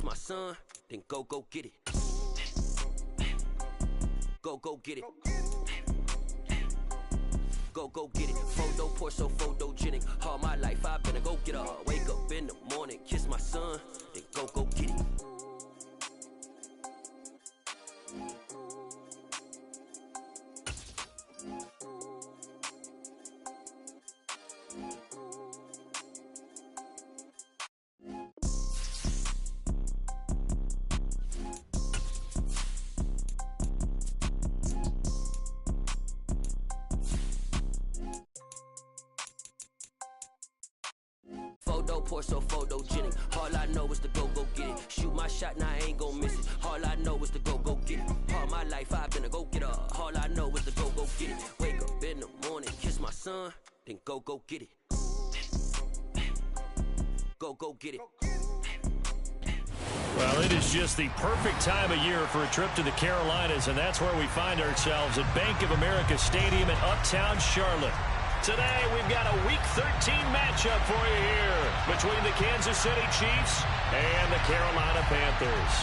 my son, then go get it. Go get it. Go get it. Photo poor, so photogenic. All my life I've been a go getter. Wake up in the morning, kiss my son, then go get it. Photo poor, so photogenic. All I know is to go get it. Shoot my shot, now I ain't gon' miss it. All I know is to go get it. All my life I've been a go getter. All I know is to go get it. Wake up in the morning, kiss my son, then go get it. Go get it. Well, it is just the perfect time of year for a trip to the Carolinas, and that's where we find ourselves at Bank of America Stadium in Uptown Charlotte. Today, we've got a Week 13 matchup for you here between the Kansas City Chiefs and the Carolina Panthers.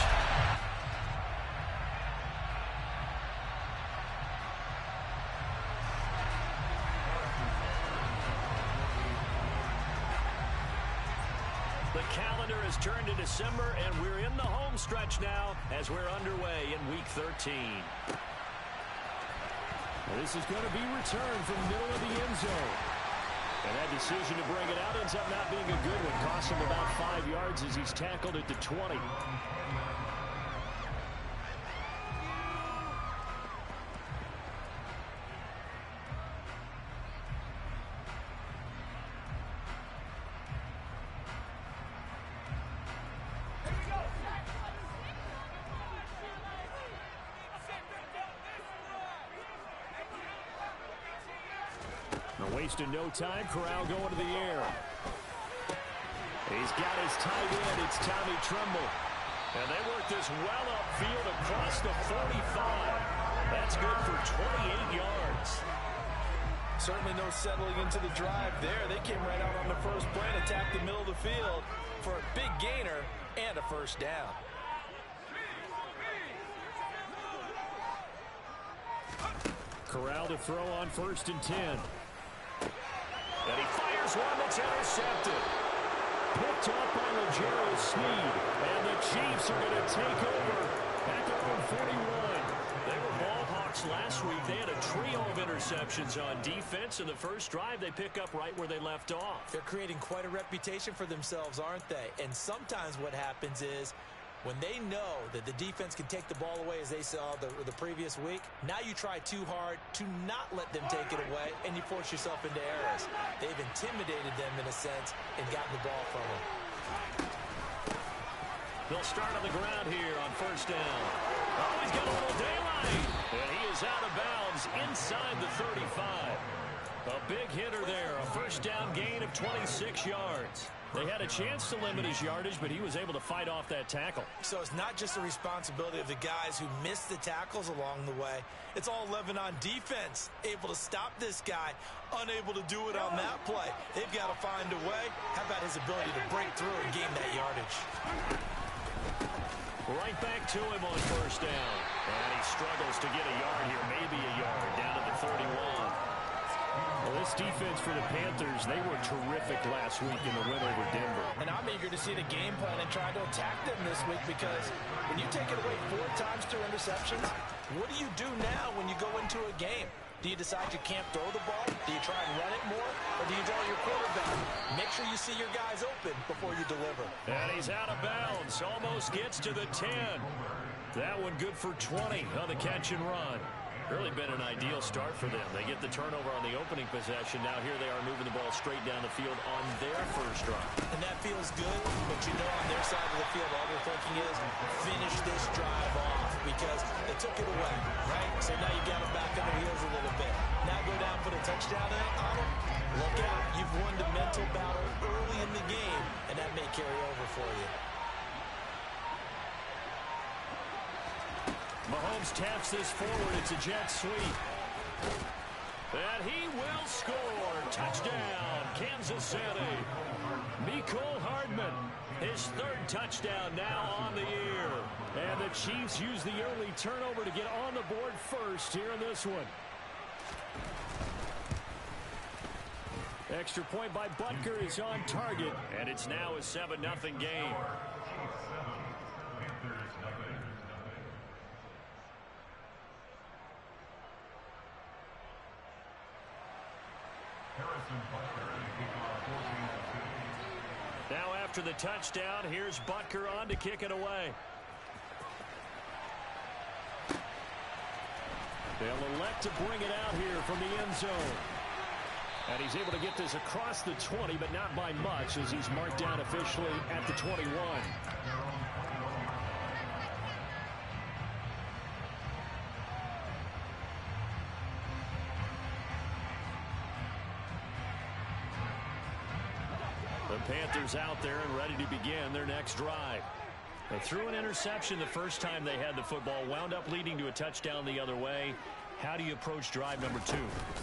The calendar has turned to December, and we're in the home stretch now as we're underway in Week 13. This is going to be returned from the middle of the end zone. And that decision to bring it out ends up not being a good one. Costs him about 5 yards as he's tackled at the 20. Wasting no time. Corral going to the air. He's got his tight end. It's Tommy Tremble. And they work this well upfield across the 45. That's good for 28 yards. Certainly no settling into the drive there. They came right out on the first play and attacked the middle of the field for a big gainer and a first down. Corral to throw on 1st and 10. And he fires one that's intercepted. Picked up by Legero Sneed. And the Chiefs are going to take over at their own 41. They were ball hawks last week. They had a trio of interceptions on defense. In the first drive, they pick up right where they left off. They're creating quite a reputation for themselves, aren't they? And sometimes what happens is, when they know that the defense can take the ball away, as they saw the previous week, now you try too hard to not let them take it away, and you force yourself into errors. They've intimidated them in a sense and gotten the ball from them. They'll start on the ground here on 1st down. Oh, he's got a little daylight. And he is out of bounds inside the 35. A big hitter there, a 1st down gain of 26 yards. They had a chance to limit his yardage, but he was able to fight off that tackle. So it's not just the responsibility of the guys who missed the tackles along the way. It's all 11 on defense, able to stop this guy, unable to do it on that play. They've got to find a way. How about his ability to break through and gain that yardage? Right back to him on 1st down. And he struggles to get a yard here, maybe a yard, down to the 31. Well, this defense for the Panthers, they were terrific last week in the win over Denver. And I'm eager to see the game plan and try to attack them this week, because when you take it away 4 times through interceptions, what do you do now when you go into a game? Do you decide you can't throw the ball? Do you try and run it more? Or do you draw your quarterback? Make sure you see your guys open before you deliver. And he's out of bounds. Almost gets to the 10. That one good for 20 on the catch and run. Really been an ideal start for them. They get the turnover on the opening possession. Now here they are moving the ball straight down the field on their first drive. And that feels good, but you know on their side of the field, all they're thinking is finish this drive off, because they took it away, right? So now you got them back on the wheels a little bit. Now go down, put a touchdown on them. Look out. You've won the mental battle early in the game, and that may carry over for you. Mahomes taps this forward. It's a jet sweep. And he will score. Touchdown, Kansas City. Mecole Hardman His third touchdown now on the year. And the Chiefs use the early turnover to get on the board first here in this one. Extra point by Butker is on target. And it's now a 7-0 game. Now after the touchdown, here's Butker on to kick it away. They'll elect to bring it out here from the end zone. And he's able to get this across the 20, but not by much, as he's marked down officially at the 21. The Panthers out there and ready to begin their next drive. They threw an interception the first time they had the football, wound up leading to a touchdown the other way. How do you approach drive number 2?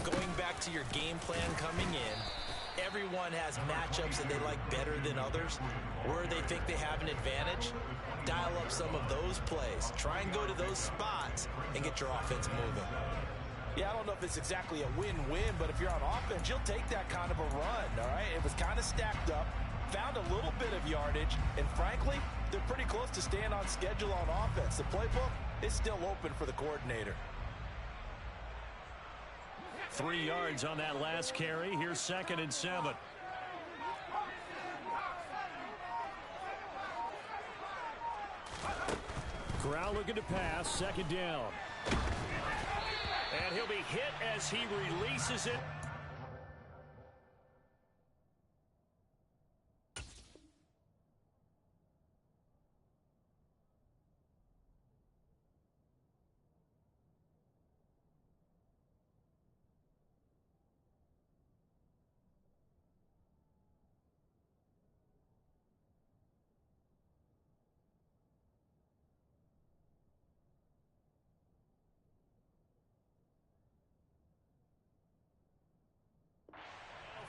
Going back to your game plan coming in, everyone has matchups that they like better than others. Where they think they have an advantage, dial up some of those plays. Try and go to those spots and get your offense moving. Yeah, I don't know if it's exactly a win-win, but if you're on offense, you'll take that kind of a run, all right? It was kind of stacked up, found a little bit of yardage, and frankly, they're pretty close to staying on schedule on offense. The playbook is still open for the coordinator. 3 yards on that last carry. Here's 2nd and 7. Corral looking to pass, 2nd down. And he'll be hit as he releases it.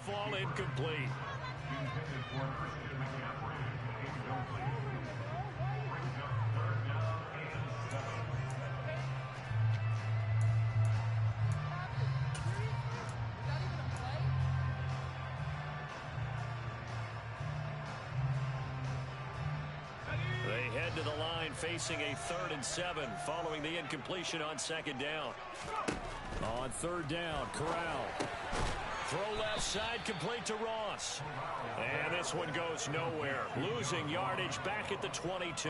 Fall incomplete. They head to the line facing a 3rd and 7 following the incompletion on 2nd down. On 3rd down, Corral. Throw left side, complete to Ross. And this one goes nowhere. Losing yardage back at the 22.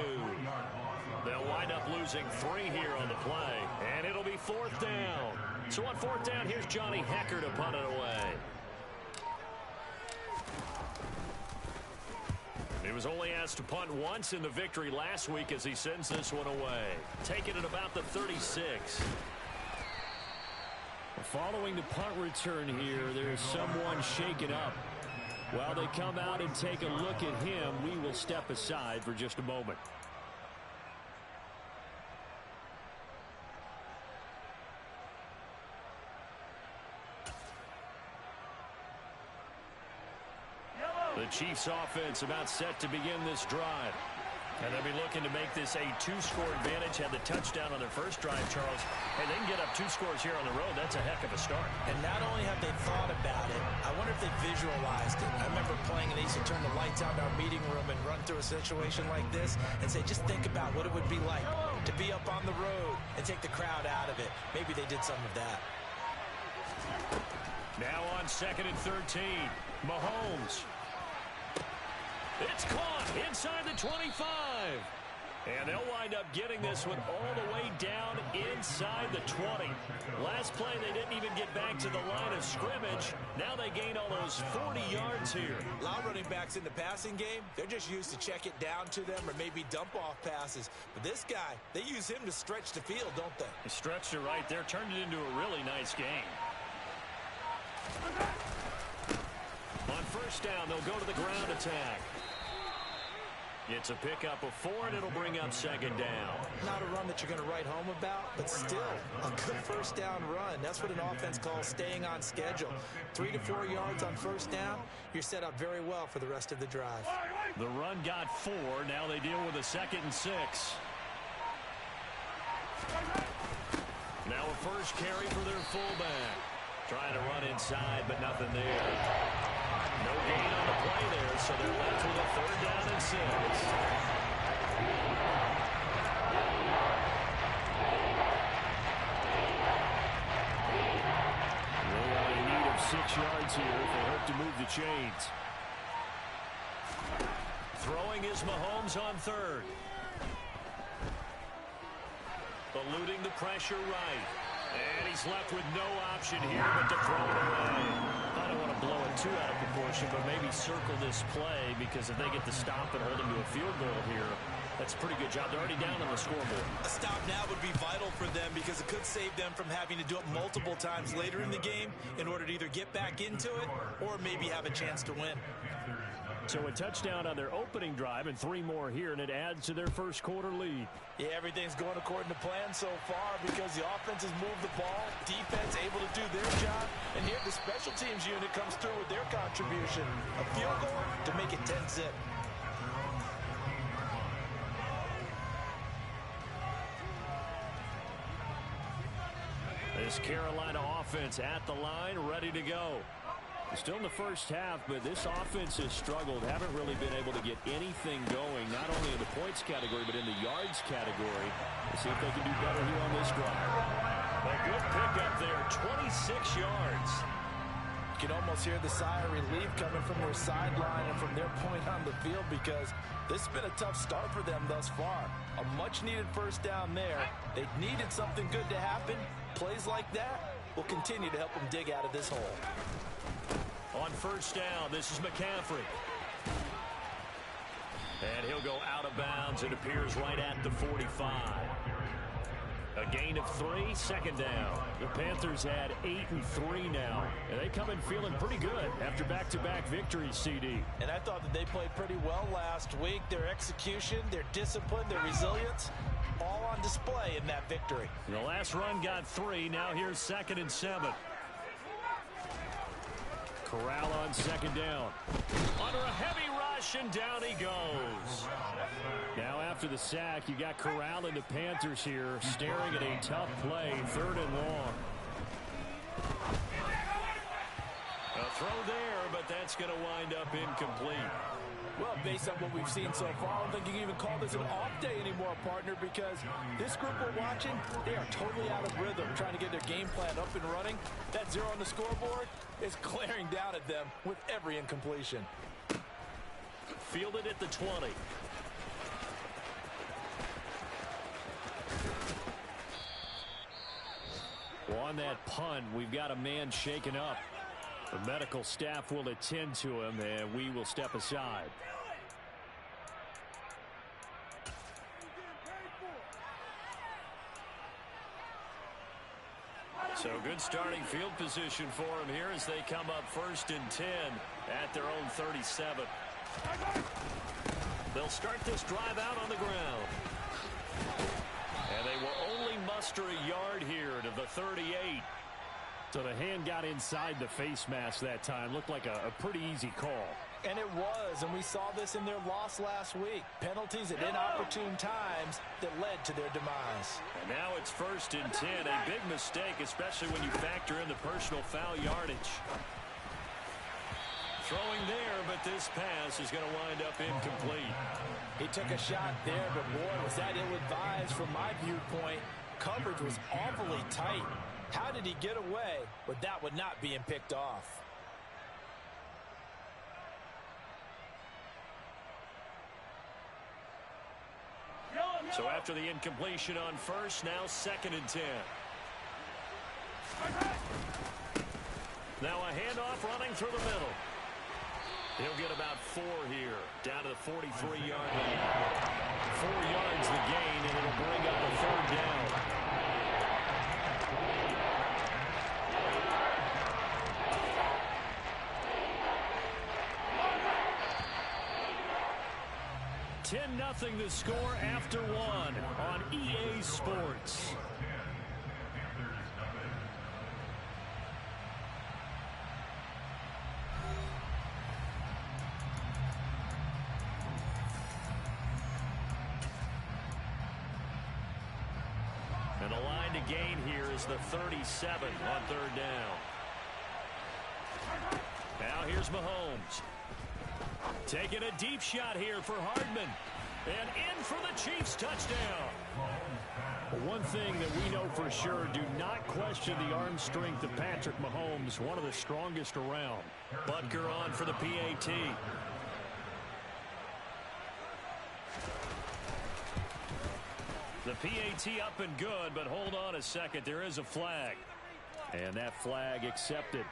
They'll wind up losing 3 here on the play. And it'll be 4th down. So on 4th down, here's Johnny Hecker to punt it away. He was only asked to punt once in the victory last week as he sends this one away. Taking it about the 36. Following the punt return here, there's someone shaken up. While they come out and take a look at him, we will step aside for just a moment. The Chiefs offense about set to begin this drive. And they'll be looking to make this a 2-score advantage. Had the touchdown on their first drive, Charles. Hey, they can get up 2 scores here on the road. That's a heck of a start. And not only have they thought about it, I wonder if they visualized it. I remember playing, and they used to turn the lights out in our meeting room and run through a situation like this and say, just think about what it would be like to be up on the road and take the crowd out of it. Maybe they did some of that. Now on 2nd and 13, Mahomes. It's caught inside the 25. And they'll wind up getting this one all the way down inside the 20. Last play, they didn't even get back to the line of scrimmage. Now they gain almost 40 yards here. A lot of running backs in the passing game, they're just used to check it down to them or maybe dump off passes. But this guy, they use him to stretch the field, don't they? They stretched it right there, turned it into a really nice game. On 1st down, they'll go to the ground attack. It's a pickup of 4, and it'll bring up second down. Not a run that you're going to write home about, but still a good first down run. That's what an offense calls staying on schedule. 3 to 4 yards on first down, you're set up very well for the rest of the drive. The run got 4. Now they deal with a 2nd and 6. Now a first carry for their fullback. Trying to run inside, but nothing there. No gain on the play there, so they're left with a 3rd down and 6. They are in need of 6 yards here if they hope to move the chains. Throwing is Mahomes on 3rd. Eluding the pressure right. And he's left with no option here but to throw it away. I don't want to blow it too out of proportion, but maybe circle this play, because if they get the stop and hold them to a field goal here, that's a pretty good job. They're already down on the scoreboard. A stop now would be vital for them because it could save them from having to do it multiple times later in the game in order to either get back into it or maybe have a chance to win. So a touchdown on their opening drive and 3 more here, and it adds to their first quarter lead. Yeah, everything's going according to plan so far because the offense has moved the ball, defense able to do their job, and here the special teams unit comes through with their contribution. A field goal to make it 10-zip. This Carolina offense at the line, ready to go. Still in the first half, but this offense has struggled. Haven't really been able to get anything going, not only in the points category, but in the yards category. Let's see if they can do better here on this drive. A good pickup there, 26 yards. You can almost hear the sigh of relief coming from their sideline and from their point on the field because this has been a tough start for them thus far. A much-needed first down there. They needed something good to happen. Plays like that will continue to help them dig out of this hole. On first down, this is McCaffrey. And he'll go out of bounds. It appears right at the 45. A gain of 3, second down. The Panthers had 8 and 3 now, and they come in feeling pretty good after back-to-back victories, CD. And I thought that they played pretty well last week. Their execution, their discipline, their resilience, all on display in that victory. The last run got 3. Now here's 2nd and 7. Corral on second down. Under a heavy rush, and down he goes. Now after the sack, you got Corral and the Panthers here staring at a tough play, 3rd and long. A throw there, but that's going to wind up incomplete. Well, based on what we've seen so far, I don't think you can even call this an off day anymore, partner, because this group we're watching, they are totally out of rhythm, trying to get their game plan up and running. That 0 on the scoreboard is glaring down at them with every incompletion. Fielded at the 20. Well, on that punt, we've got a man shaken up. The medical staff will attend to him, and we will step aside. So good starting field position for them here as they come up 1st and 10 at their own 37. They'll start this drive out on the ground. And they will only muster a yard here to the 38. So the hand got inside the face mask that time. Looked like a pretty easy call. And it was, and we saw this in their loss last week. Penalties at inopportune times that led to their demise. And now it's 1st and 10. A big mistake, especially when you factor in the personal foul yardage. Throwing there, but this pass is going to wind up incomplete. He took a shot there, but boy, was that ill-advised from my viewpoint. Coverage was awfully tight. How did he get away with that one not being picked off? So after the incompletion on 1st, now 2nd and 10. Now a handoff running through the middle. He'll get about 4 here, down to the 43-yard line. 4 yards the gain, and it'll bring up a 3rd down. 10-0 the score after one on EA Sports. And the line to gain here is the 37 on third down. Now here's Mahomes. Taking a deep shot here for Hardman. And in for the Chiefs touchdown. Well, one thing that we know for sure, do not question the arm strength of Patrick Mahomes, one of the strongest around. Butker on for the PAT. The PAT up and good, but hold on a second. There is a flag. And that flag accepted.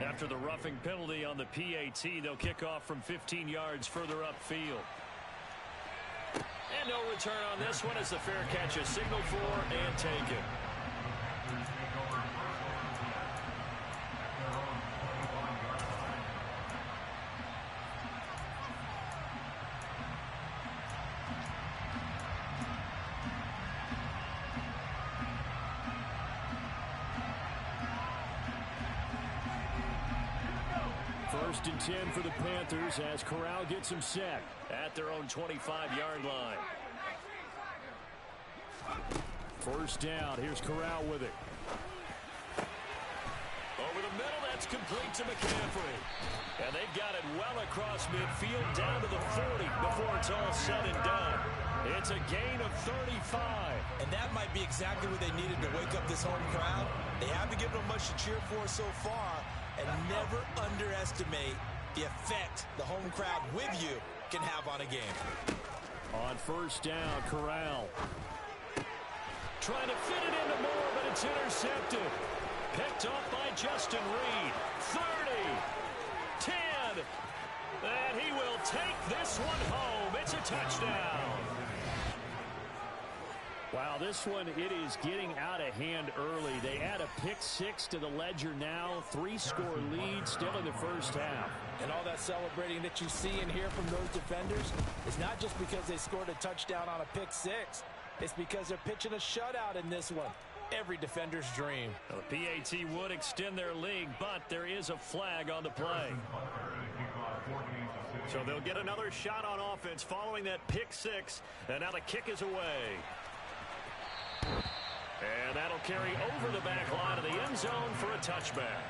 After the roughing penalty on the PAT, they'll kick off from 15 yards further upfield. And no return on this one as the fair catch is signaled for and taken. First and 10 for the Panthers as Corral gets him set at their own 25-yard line. First down. Here's Corral with it. Over the middle, that's complete to McCaffrey. And they've got it well across midfield down to the 40 before it's all said and done. It's a gain of 35. And that might be exactly what they needed to wake up this home crowd. They haven't given them much to cheer for so far. And never underestimate the effect the home crowd with you can have on a game. On first down, Corral. Trying to fit it into Moore, but it's intercepted. Picked off by Justin Reed. 30. 10. And he will take this one home. It's a touchdown. Wow, this one, it is getting out of hand early. They add a pick-6 to the ledger now. 3-score lead still in the first half. And all that celebrating that you see and hear from those defenders is not just because they scored a touchdown on a pick-6. It's because they're pitching a shutout in this one. Every defender's dream. Well, the PAT would extend their lead, but there is a flag on the play. So they'll get another shot on offense following that pick-6. And now the kick is away. And that'll carry over the back line of the end zone for a touchback.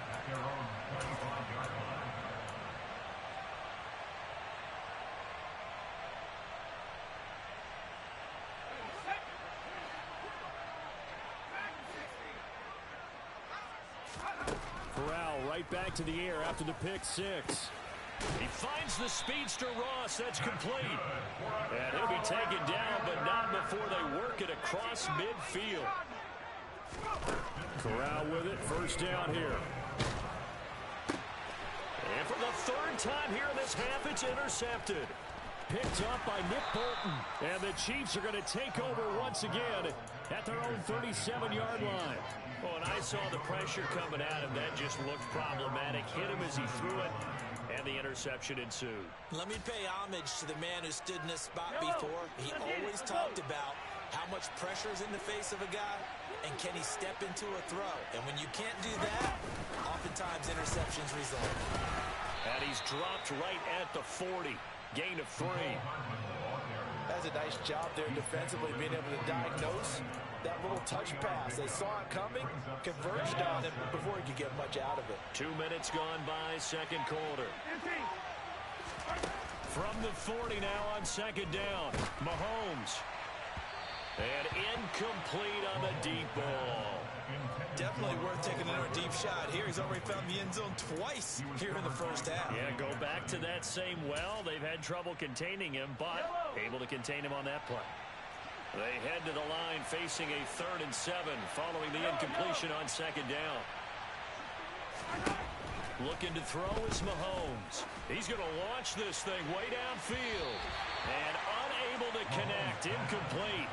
Corral right back to the air after the pick-6. He finds the speedster Ross. That's complete. And he'll be taken down, but not before they work it across midfield. Corral with it. First down here. And for the third time here in this half, it's intercepted. Picked up by Nick Bolton. And the Chiefs are going to take over once again at their own 37-yard line. Oh, and I saw the pressure coming at him. That just looked problematic. Hit him as he threw it, and the interception ensued. Let me pay homage to the man who stood in this spot before. He always talked about how much pressure is in the face of a guy, and can he step into a throw. And when you can't do that, oftentimes interceptions result. And he's dropped right at the 40. Gain of 3. That's a nice job there defensively, being able to diagnose that little touch pass. They saw it coming, converged on it before he could get much out of it. 2 minutes gone by, second quarter. From the 40 now on second down. Mahomes. And incomplete on the deep ball. Definitely worth taking another deep shot here. He's already found the end zone twice here in the first half. Yeah, go back to that same well. They've had trouble containing him, but able to contain him on that play. They head to the line facing a 3rd and 7 following the incompletion on second down. Looking to throw is Mahomes. He's going to launch this thing way downfield. And unable to connect. Incomplete.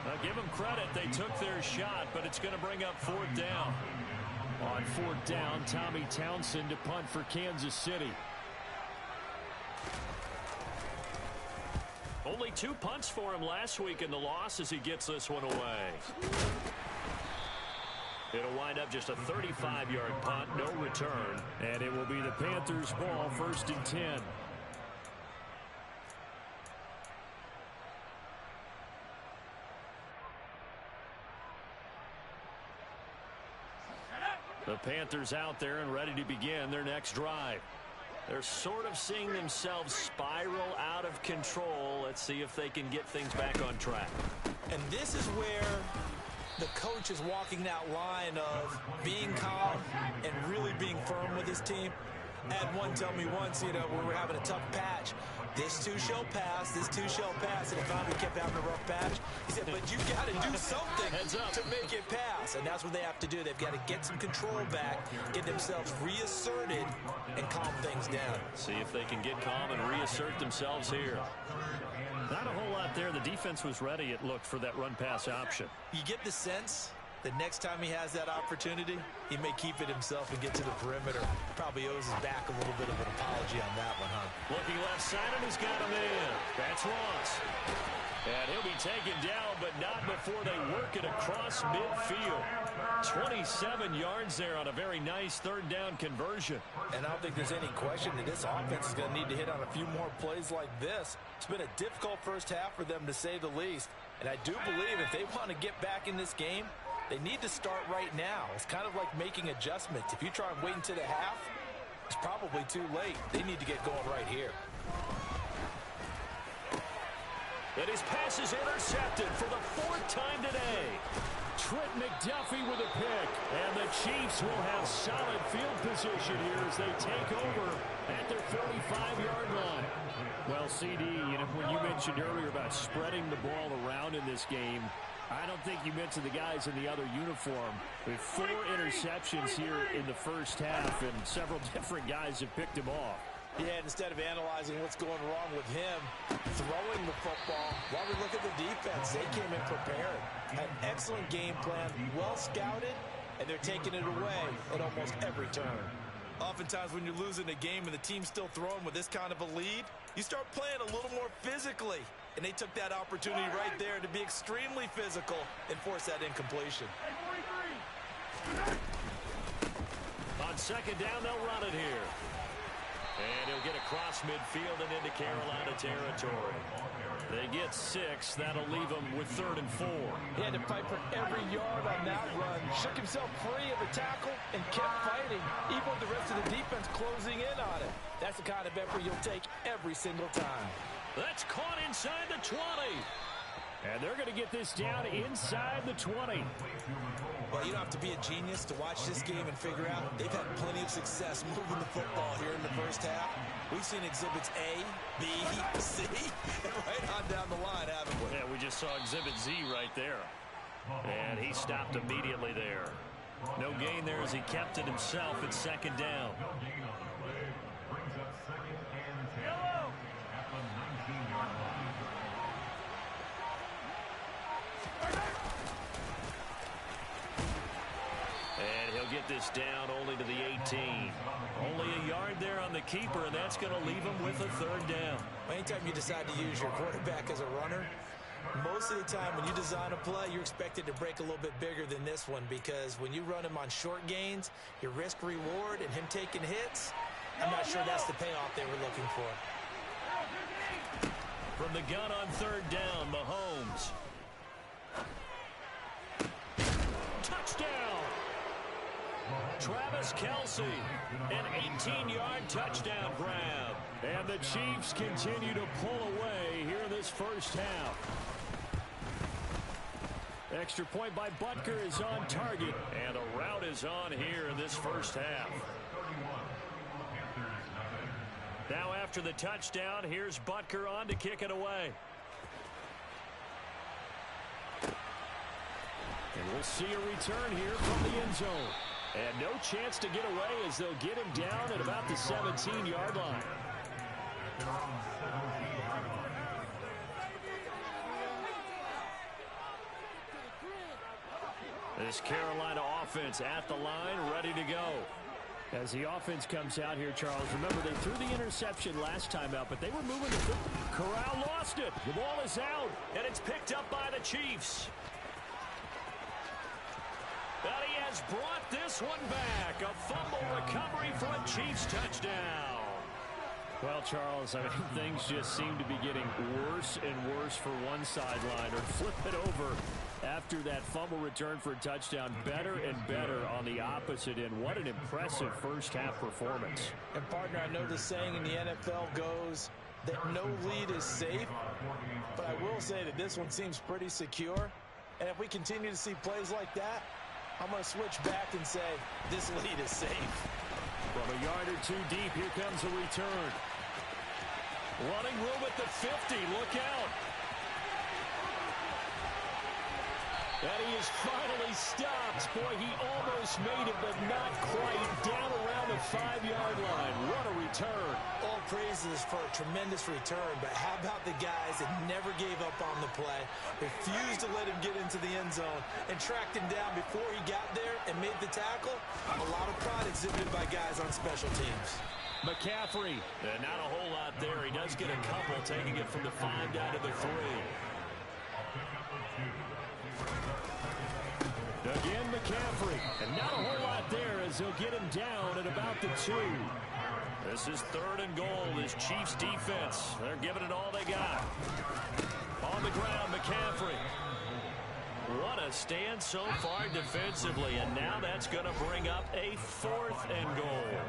Now, give them credit. They took their shot, but it's going to bring up 4th down. On 4th down, Tommy Townsend to punt for Kansas City. Only 2 punts for him last week in the loss as he gets this one away. It'll wind up just a 35-yard punt, no return. And it will be the Panthers' ball, 1st and 10. The Panthers out there and ready to begin their next drive. They're sort of seeing themselves spiral out of control. Let's see if they can get things back on track. And this is where the coach is walking that line of being calm and really being firm with his team. I had one tell me once, when we're having a tough patch, this too shall pass, this too shall pass. And if we kept having a rough patch, he said, but you got to do something to make it pass. And that's what they have to do. They've got to get some control back, get themselves reasserted, and calm things down. See if they can get calm and reassert themselves here. Not a whole lot there. The defense was ready, it looked, for that run-pass option. You get the sense that next time he has that opportunity, he may keep it himself and get to the perimeter. Probably owes his back a little bit of an apology on that one, huh? Looking left side, and he's got him in. That's Ross. And he'll be taken down, but not before they work it across midfield. 27 yards there on a very nice 3rd down conversion. And I don't think there's any question that this offense is going to need to hit on a few more plays like this. It's been a difficult first half for them, to say the least. And I do believe if they want to get back in this game, they need to start right now. It's kind of like making adjustments. If you try and wait until the half, it's probably too late. They need to get going right here. And his pass is intercepted for the 4th time today. Trent McDuffie with a pick. And the Chiefs will have solid field position here as they take over at their 45-yard line. Well, CD, when you mentioned earlier about spreading the ball around in this game, I don't think you mentioned the guys in the other uniform. With 4 interceptions here in the first half, and several different guys have picked him off. Yeah, instead of analyzing what's going wrong with him throwing the football, while we look at the defense, they came in prepared. Had an excellent game plan, well scouted, and they're taking it away at almost every turn. Oftentimes when you're losing a game and the team's still throwing with this kind of a lead, you start playing a little more physically. And they took that opportunity right there to be extremely physical and force that incompletion. On 2nd down, they'll run it here. And he'll get across midfield and into Carolina territory. They get 6. That'll leave them with 3rd and 4. He had to fight for every yard on that run. Shook himself free of a tackle and kept fighting, even with the rest of the defense closing in on it. That's the kind of effort you'll take every single time. That's caught inside the 20. And they're going to get this down inside the 20. Well, you don't have to be a genius to watch this game and figure out they've had plenty of success moving the football here in the first half. We've seen exhibits A, B, C, and right on down the line, haven't we? Yeah, we just saw exhibit Z right there. And he stopped immediately there. No gain there as he kept it himself at 2nd down. And he'll get this down only to the 18. Only a yard there on the keeper, and that's going to leave him with a 3rd down. Anytime you decide to use your quarterback as a runner, most of the time when you design a play, you're expected to break a little bit bigger than this one, because when you run him on short gains, your risk-reward and him taking hits, I'm not sure that's the payoff they were looking for. From the gun on 3rd down, Mahomes. Touchdown! Travis Kelce, an 18-yard touchdown grab. And the Chiefs continue to pull away here in this first half. Extra point by Butker is on target. And a route is on here in this first half. Now after the touchdown, here's Butker on to kick it away. And we'll see a return here from the end zone. And no chance to get away as they'll get him down at about the 17-yard line. This Carolina offense at the line, ready to go. As the offense comes out here, Charles, remember they threw the interception last time out, but they were moving the football. Corral lost it. The ball is out, and it's picked up by the Chiefs. And he has brought this one back. A fumble recovery for a Chiefs touchdown. Well, Charles, I mean, things just seem to be getting worse and worse for one sideline, or flip it over after that fumble return for a touchdown. Better and better on the opposite end. What an impressive first-half performance. And, partner, I know the saying in the NFL goes that no lead is safe, but I will say that this one seems pretty secure. And if we continue to see plays like that, I'm going to switch back and say this lead is safe. From a yard or two deep, here comes a return. Running room at the 50. Look out. And he is finally stopped. Boy, he almost made it, but not quite. Down around the 5-yard line. What a return. All praises for a tremendous return, but how about the guys that never gave up on the play, refused to let him get into the end zone, and tracked him down before he got there and made the tackle? A lot of pride exhibited by guys on special teams. McCaffrey. Not a whole lot there. He does get a couple, taking it from the 5 down to the 3. Again, McCaffrey. And not a whole lot there as he'll get him down at about the 2. This is 3rd and goal. This Chiefs defense, they're giving it all they got. On the ground, McCaffrey. What a stand so far defensively, and now that's going to bring up a 4th and goal.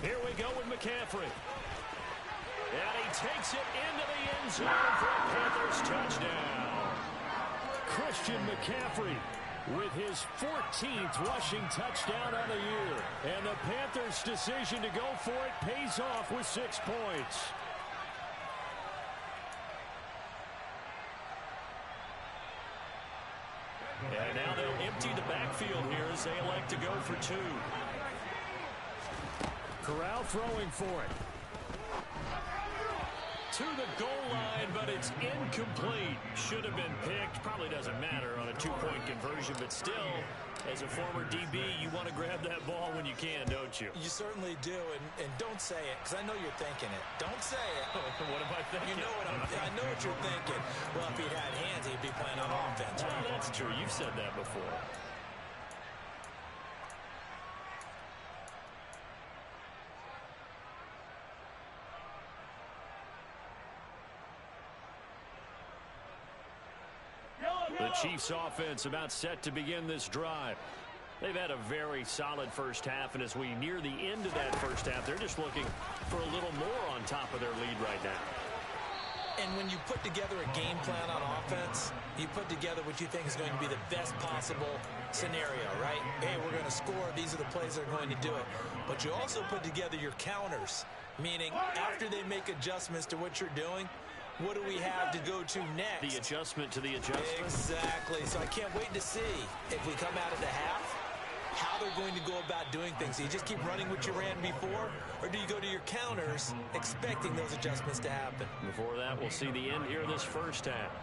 Here we go with McCaffrey. And he takes it into the end zone for a Panthers touchdown. Christian McCaffrey with his 14th rushing touchdown on the year. And the Panthers' decision to go for it pays off with 6 points. And now they'll empty the backfield here as they elect to go for 2. Corral throwing for it. To the goal line, but it's incomplete. Should have been picked. Probably doesn't matter on a 2-point conversion, but still, as a former DB, you want to grab that ball when you can, don't you? You certainly do, and don't say it, because I know you're thinking it. Don't say it. What am I thinking? You know what I know what you're thinking. Well, if he'd had hands, he'd be playing on offense. Well, that's true. You've said that before. The Chiefs offense about set to begin this drive. They've had a very solid first half, and as we near the end of that first half, they're just looking for a little more on top of their lead right now. And when you put together a game plan on offense, you put together what you think is going to be the best possible scenario, right? Hey, we're going to score. These are the plays that are going to do it. But you also put together your counters, meaning after they make adjustments to what you're doing, what do we have to go to next? The adjustment to the adjustment. Exactly. So I can't wait to see if we come out of the half, how they're going to go about doing things. Do you just keep running what you ran before, or do you go to your counters expecting those adjustments to happen? Before that, we'll see the end here of this first half.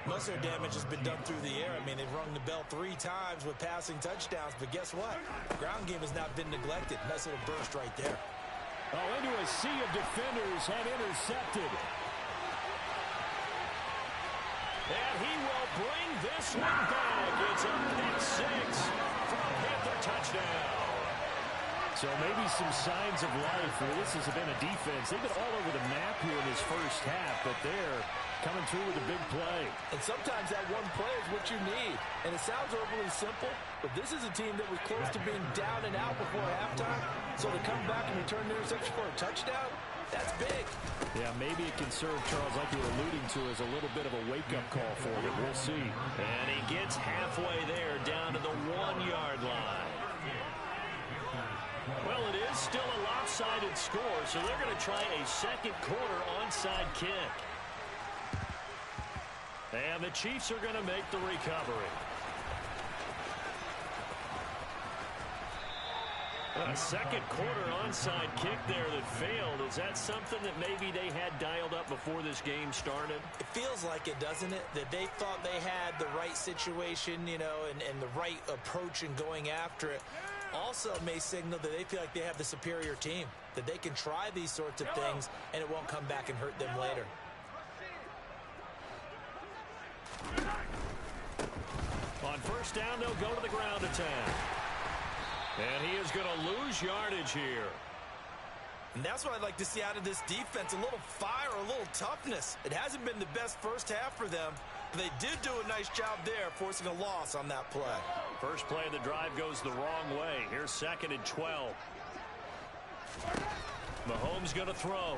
Most of their damage has been done through the air. I mean, they've rung the bell 3 times with passing touchdowns, but guess what? Ground game has not been neglected. Nice little burst right there. Oh, into a sea of defenders and intercepted. And he will bring this one back. It's a pick 6 for a Panther touchdown. So maybe some signs of life. Well, this has been a defense. They've been all over the map here in this first half, but they're coming through with a big play. And sometimes that one play is what you need. And it sounds overly simple, but this is a team that was close to being down and out before halftime. So to come back and return the interception for a touchdown, that's big. Yeah, maybe it can serve, Charles, like you were alluding to, as a little bit of a wake-up call for them. We'll see. And he gets halfway there, down to the 1-yard line. Well, it is still a lopsided score, so they're going to try a second quarter onside kick. And the Chiefs are going to make the recovery. A second quarter onside kick there that failed. Is that something that maybe they had dialed up before this game started? It feels like it, doesn't it? That they thought they had the right situation, you know, and the right approach in going after it. Also may signal that they feel like they have the superior team, that they can try these sorts of things and it won't come back and hurt them later. On first down, they'll go to the ground attack. And he is going to lose yardage here. And that's what I'd like to see out of this defense, a little fire, a little toughness. It hasn't been the best first half for them. They did do a nice job there, forcing a loss on that play. First play of the drive goes the wrong way. Here's 2nd and 12. Mahomes going to throw.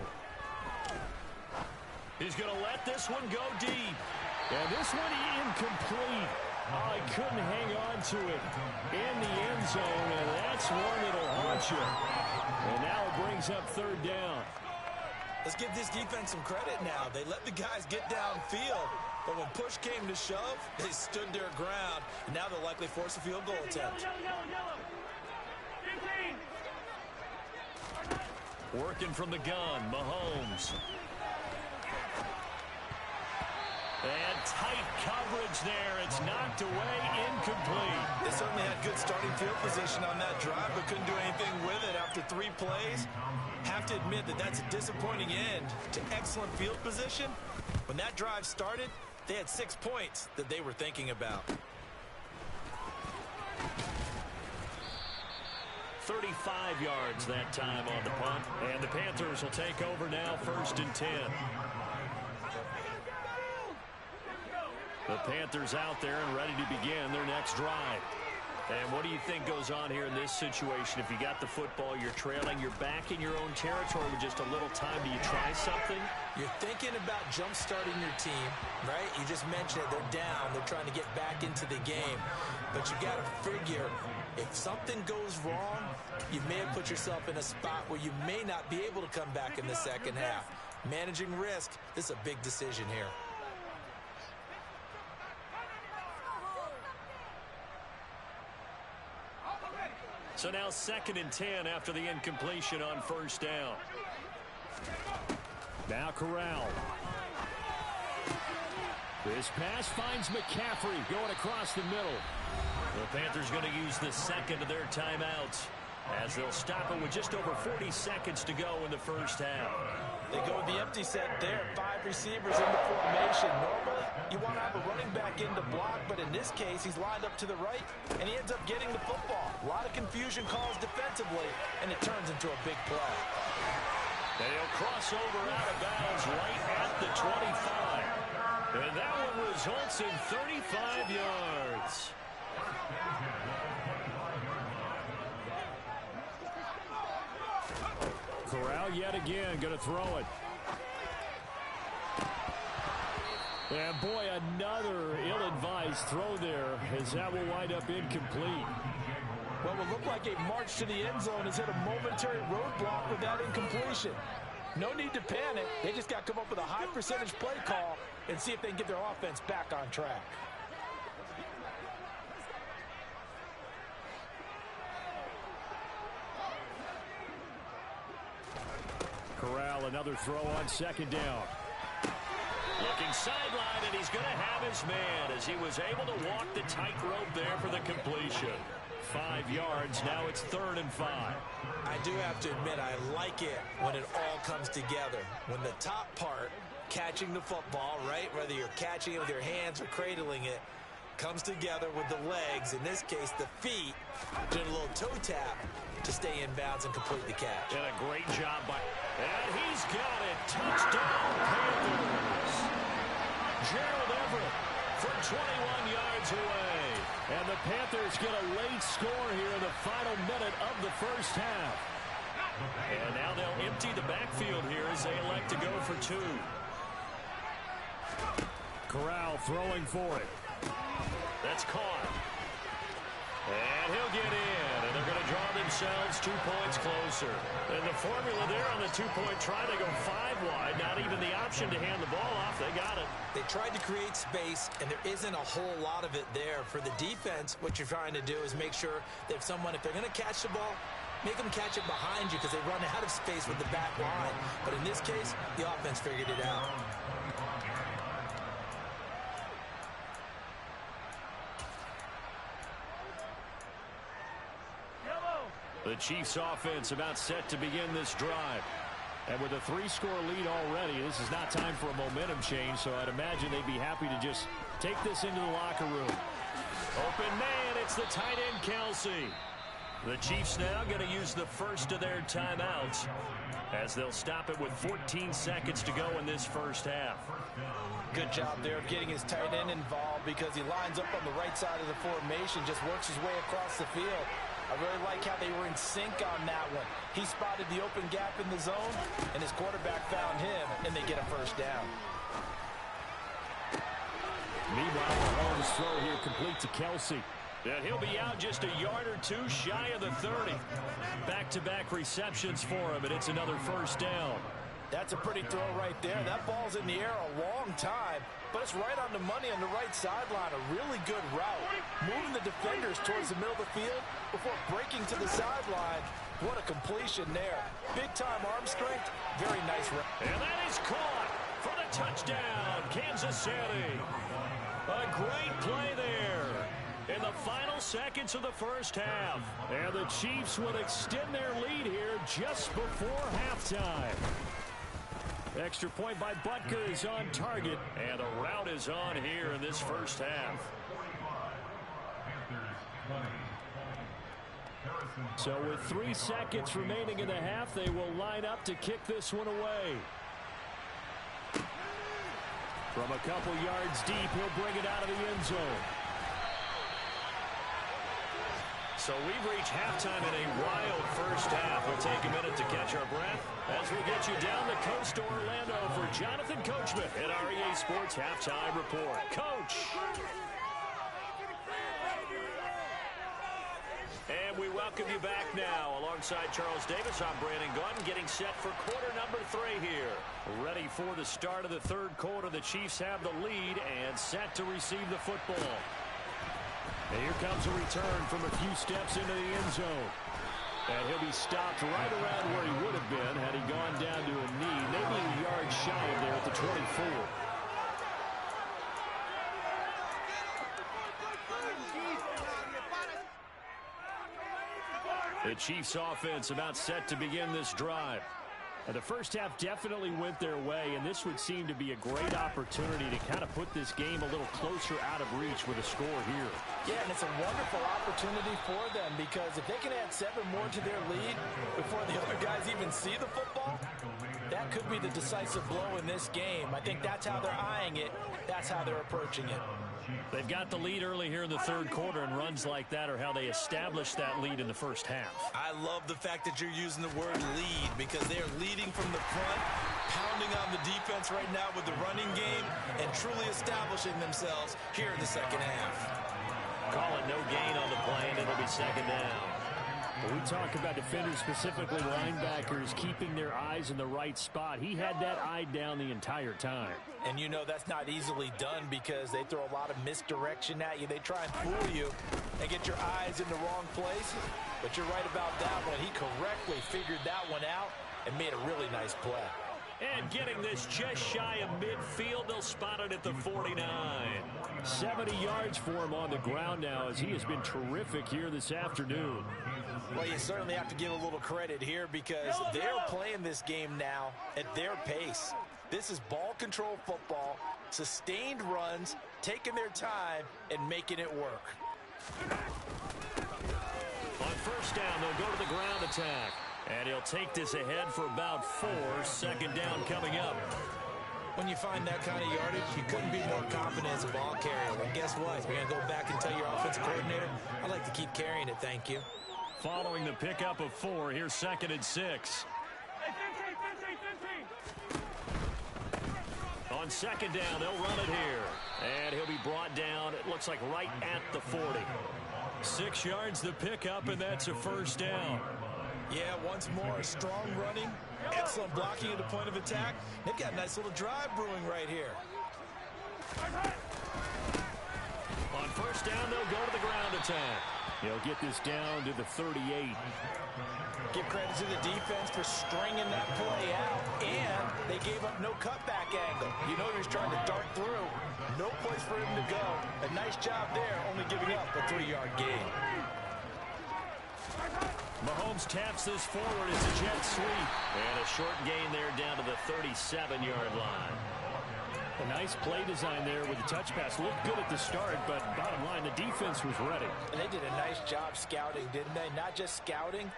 He's going to let this one go deep. And this one incomplete. Oh, he couldn't hang on to it in the end zone, and that's one that'll haunt you. And now it brings up 3rd down. Let's give this defense some credit now. They let the guys get downfield, but when push came to shove, they stood their ground. And now they'll likely force a field goal attempt. Working from the gun, Mahomes. And tight coverage there. It's knocked away, incomplete. They certainly had good starting field position on that drive, but couldn't do anything with it after 3 plays. Have to admit that that's a disappointing end to excellent field position. When that drive started, they had 6 points that they were thinking about. 35 yards that time on the punt. And the Panthers will take over now, 1st and 10. The Panthers out there and ready to begin their next drive. And what do you think goes on here in this situation? If you got the football, you're trailing, you're back in your own territory with just a little time. Do you try something? You're thinking about jump-starting your team, right? You just mentioned it. They're down. They're trying to get back into the game. But you got to figure, if something goes wrong, you may have put yourself in a spot where you may not be able to come back in the second half. Managing risk, this is a big decision here. So now 2nd and 10 after the incompletion on 1st down. Now Corral. This pass finds McCaffrey going across the middle. The Panthers going to use the 2nd of their timeouts as they'll stop it with just over 40 seconds to go in the first half. They go with the empty set there. 5 receivers in the formation. Normally, you want to have a running back in to block, but in this case, he's lined up to the right, and he ends up getting the football. A lot of confusion calls defensively, and it turns into a big play. And he'll cross over out of bounds right at the 25. And that one results in 35 yards. Corral yet again going to throw it. And boy, another ill-advised throw there as that will wind up incomplete. Well, it will look like a march to the end zone has hit a momentary roadblock with that incompletion. No need to panic. They just got to come up with a high percentage play call and see if they can get their offense back on track. Corral, another throw on 2nd down. Looking sideline, and he's going to have his man as he was able to walk the tightrope there for the completion. 5 yards, now it's 3rd and 5. I do have to admit, I like it when it all comes together. When the top part, catching the football, right, whether you're catching it with your hands or cradling it, comes together with the legs, in this case the feet, doing a little toe tap to stay in bounds and complete the catch. And a great job by... And he's got it. Touchdown, Panthers. Gerald Everett from 21 yards away. And the Panthers get a late score here in the final minute of the first half. And now they'll empty the backfield here as they elect to go for 2. Corral throwing for it. That's caught. And he'll get in, and they're going to draw themselves 2 points closer. And the formula there on the 2-point try, they go 5 wide. Not even the option to hand the ball off. They got it. They tried to create space, and there isn't a whole lot of it there. For the defense, what you're trying to do is make sure that if they're going to catch the ball, make them catch it behind you because they run out of space with the back line. But in this case, the offense figured it out. The Chiefs offense about set to begin this drive. And with a 3-score lead already, this is not time for a momentum change, so I'd imagine they'd be happy to just take this into the locker room. Open man, it's the tight end, Kelsey. The Chiefs now going to use the first of their timeouts as they'll stop it with 14 seconds to go in this first half. Good job there of getting his tight end involved because he lines up on the right side of the formation, just works his way across the field. I really like how they were in sync on that one. He spotted the open gap in the zone, and his quarterback found him, and they get a first down. Meanwhile, Mahomes' throw here complete to Kelsey. And he'll be out just a yard or two shy of the 30. Back-to-back receptions for him, and it's another first down. That's a pretty throw right there. That ball's in the air a long time, but it's right on the money on the right sideline. A really good route. Moving the defenders towards the middle of the field before breaking to the sideline. What a completion there. Big-time arm strength. Very nice route. And that is caught for the touchdown, Kansas City. A great play there in the final seconds of the first half. And the Chiefs will extend their lead here just before halftime. Extra point by Butker is on target, and a route is on here in this first half. So with 3 seconds remaining in the half, they will line up to kick this one away. From a couple yards deep, he'll bring it out of the end zone. So we've reached halftime in a wild first half. We'll take a minute to catch our breath as we get you down the coast to Orlando for Jonathan Coachman at our EA Sports Halftime Report. Coach! And we welcome you back now. Alongside Charles Davis, I'm Brandon Gordon, getting set for quarter number 3 here. Ready for the start of the third quarter. The Chiefs have the lead and set to receive the football. And here comes a return from a few steps into the end zone. And he'll be stopped right around where he would have been had he gone down to a knee, maybe a yard shy of there at the 24. The Chiefs offense about set to begin this drive. The first half definitely went their way, and this would seem to be a great opportunity to kind of put this game a little closer out of reach with a score here. Yeah, and it's a wonderful opportunity for them because if they can add 7 more to their lead before the other guys even see the football, that could be the decisive blow in this game. I think that's how they're eyeing it. That's how they're approaching it. They've got the lead early here in the third quarter, and runs like that are how they establish that lead in the first half. I love the fact that you're using the word lead because they're leading from the front, pounding on the defense right now with the running game, and truly establishing themselves here in the second half. Call it no gain on the play, and it'll be second down. When we talk about defenders, specifically linebackers, keeping their eyes in the right spot, he had that eye down the entire time. And you know that's not easily done because they throw a lot of misdirection at you. They try and fool you and get your eyes in the wrong place. But you're right about that one. He correctly figured that one out and made a really nice play. And getting this just shy of midfield, they'll spot it at the 49. 70 yards for him on the ground now as he has been terrific here this afternoon. Well, you certainly have to give a little credit here because they're playing this game now at their pace. This is ball control football, sustained runs, taking their time, and making it work. On first down, they'll go to the ground attack. And he'll take this ahead for about 4. Second down coming up. When you find that kind of yardage, you couldn't be more confident as a ball carrier. And guess what? You're going to go back and tell your offensive coordinator, I'd like to keep carrying it, thank you. Following the pickup of 4, here's 2nd and 6. On second down, they'll run it here. And he'll be brought down, it looks like right at the 40. 6 yards the pickup, and that's a first down. Yeah, once more, strong running, excellent blocking at the point of attack. They've got a nice little drive brewing right here. On first down, they'll go to the ground attack. He'll get this down to the 38. Give credit to the defense for stringing that play out, and they gave up no cutback angle. You know he was trying to dart through. No place for him to go. A nice job there, only giving up a 3-yard gain. Mahomes taps this forward. It's a jet sweep. And a short gain there down to the 37-yard line. A nice play design there with the touch pass. Looked good at the start, but bottom line, the defense was ready. And they did a nice job scouting, didn't they? Not just scouting,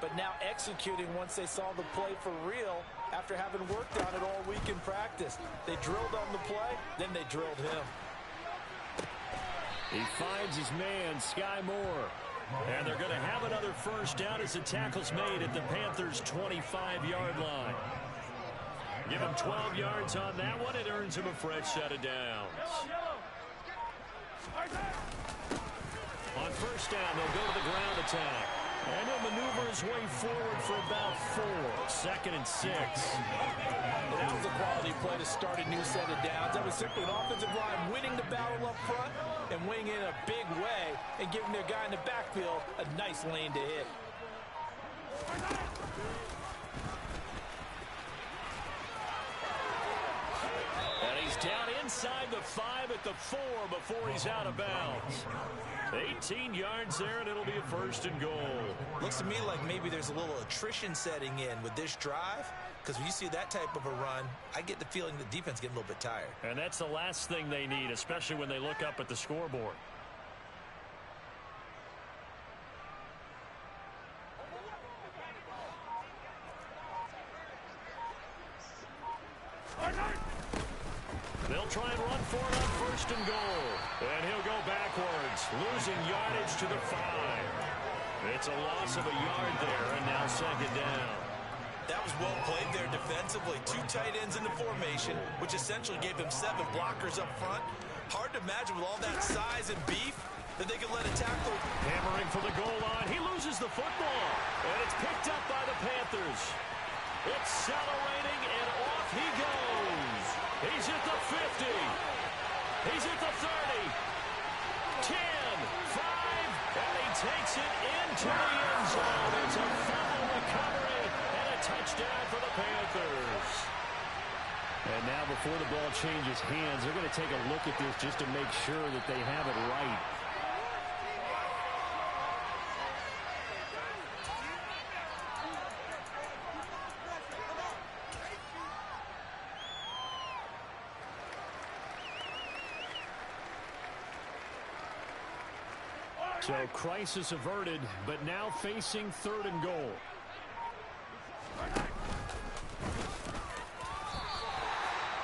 but now executing once they saw the play for real after having worked on it all week in practice. They drilled on the play, then they drilled him. He finds his man, Sky Moore. And they're going to have another first down as the tackle's made at the Panthers' 25-yard line. Give him 12 yards on that one. It earns him a fresh set of downs. On first down, they'll go to the ground attack. And he'll maneuver his way forward for about 4. 2nd and 6. And that was a quality play to start a new set of downs. That was simply an offensive line winning the battle up front and winning in a big way and giving their guy in the backfield a nice lane to hit. And he's down inside the 5 at the 4 before he's out of bounds. 18 yards there, and it'll be a 1st and goal. Looks to me like maybe there's a little attrition setting in with this drive, because when you see that type of a run, I get the feeling the defense getting a little bit tired. And that's the last thing they need, especially when they look up at the scoreboard. They'll try and run for it on 1st and goal. And he'll go backwards, losing yardage to the 5. It's a loss of a yard there, and now 2nd down. That was well played there defensively. 2 tight ends in the formation, which essentially gave them 7 blockers up front. Hard to imagine with all that size and beef that they could let a tackler. Hammering for the goal line. He loses the football, and it's picked up by the Panthers. Accelerating, and off he goes. He's at the 50. He's at the 30. 10, 5, and he takes it into the end zone. It's a fumble recovery and a touchdown for the Panthers. And now before the ball changes hands, they're going to take a look at this just to make sure that they have it right. So crisis averted, but now facing 3rd and goal.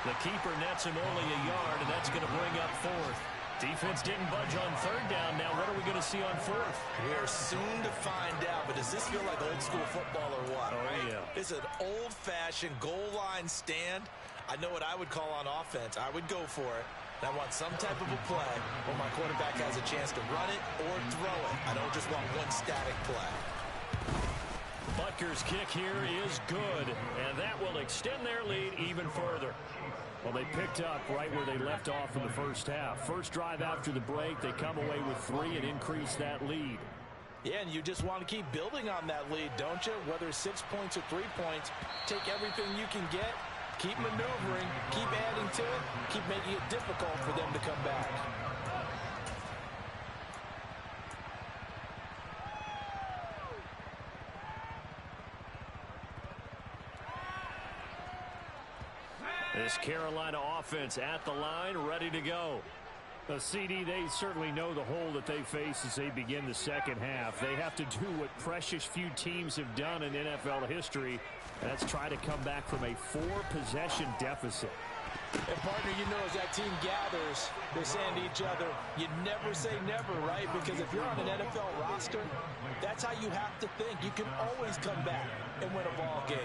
The keeper nets him only a yard, and that's going to bring up 4th. Defense didn't budge on 3rd down. Now what are we going to see on 4th? We are soon to find out, but does this feel like old school football or what? Oh, right? yeah. It's an old-fashioned goal line stand. I know what I would call on offense. I would go for it. I want some type of a play where my quarterback has a chance to run it or throw it. I don't just want one static play. Butker's kick here is good, and that will extend their lead even further. Well, they picked up right where they left off in the first half. First drive after the break, they come away with 3 and increase that lead. Yeah, and you just want to keep building on that lead, don't you? Whether it's 6 points or 3 points, take everything you can get. Keep maneuvering, keep adding to it, keep making it difficult for them to come back. This Carolina offense at the line, ready to go. CD, they certainly know the hole that they face as they begin the second half. They have to do what precious few teams have done in NFL history. That's try to come back from a 4-possession deficit. And, partner, you know, as that team gathers, they're saying to each other, you never say never, right? Because if you're on an NFL roster, that's how you have to think. You can always come back and win a ball game.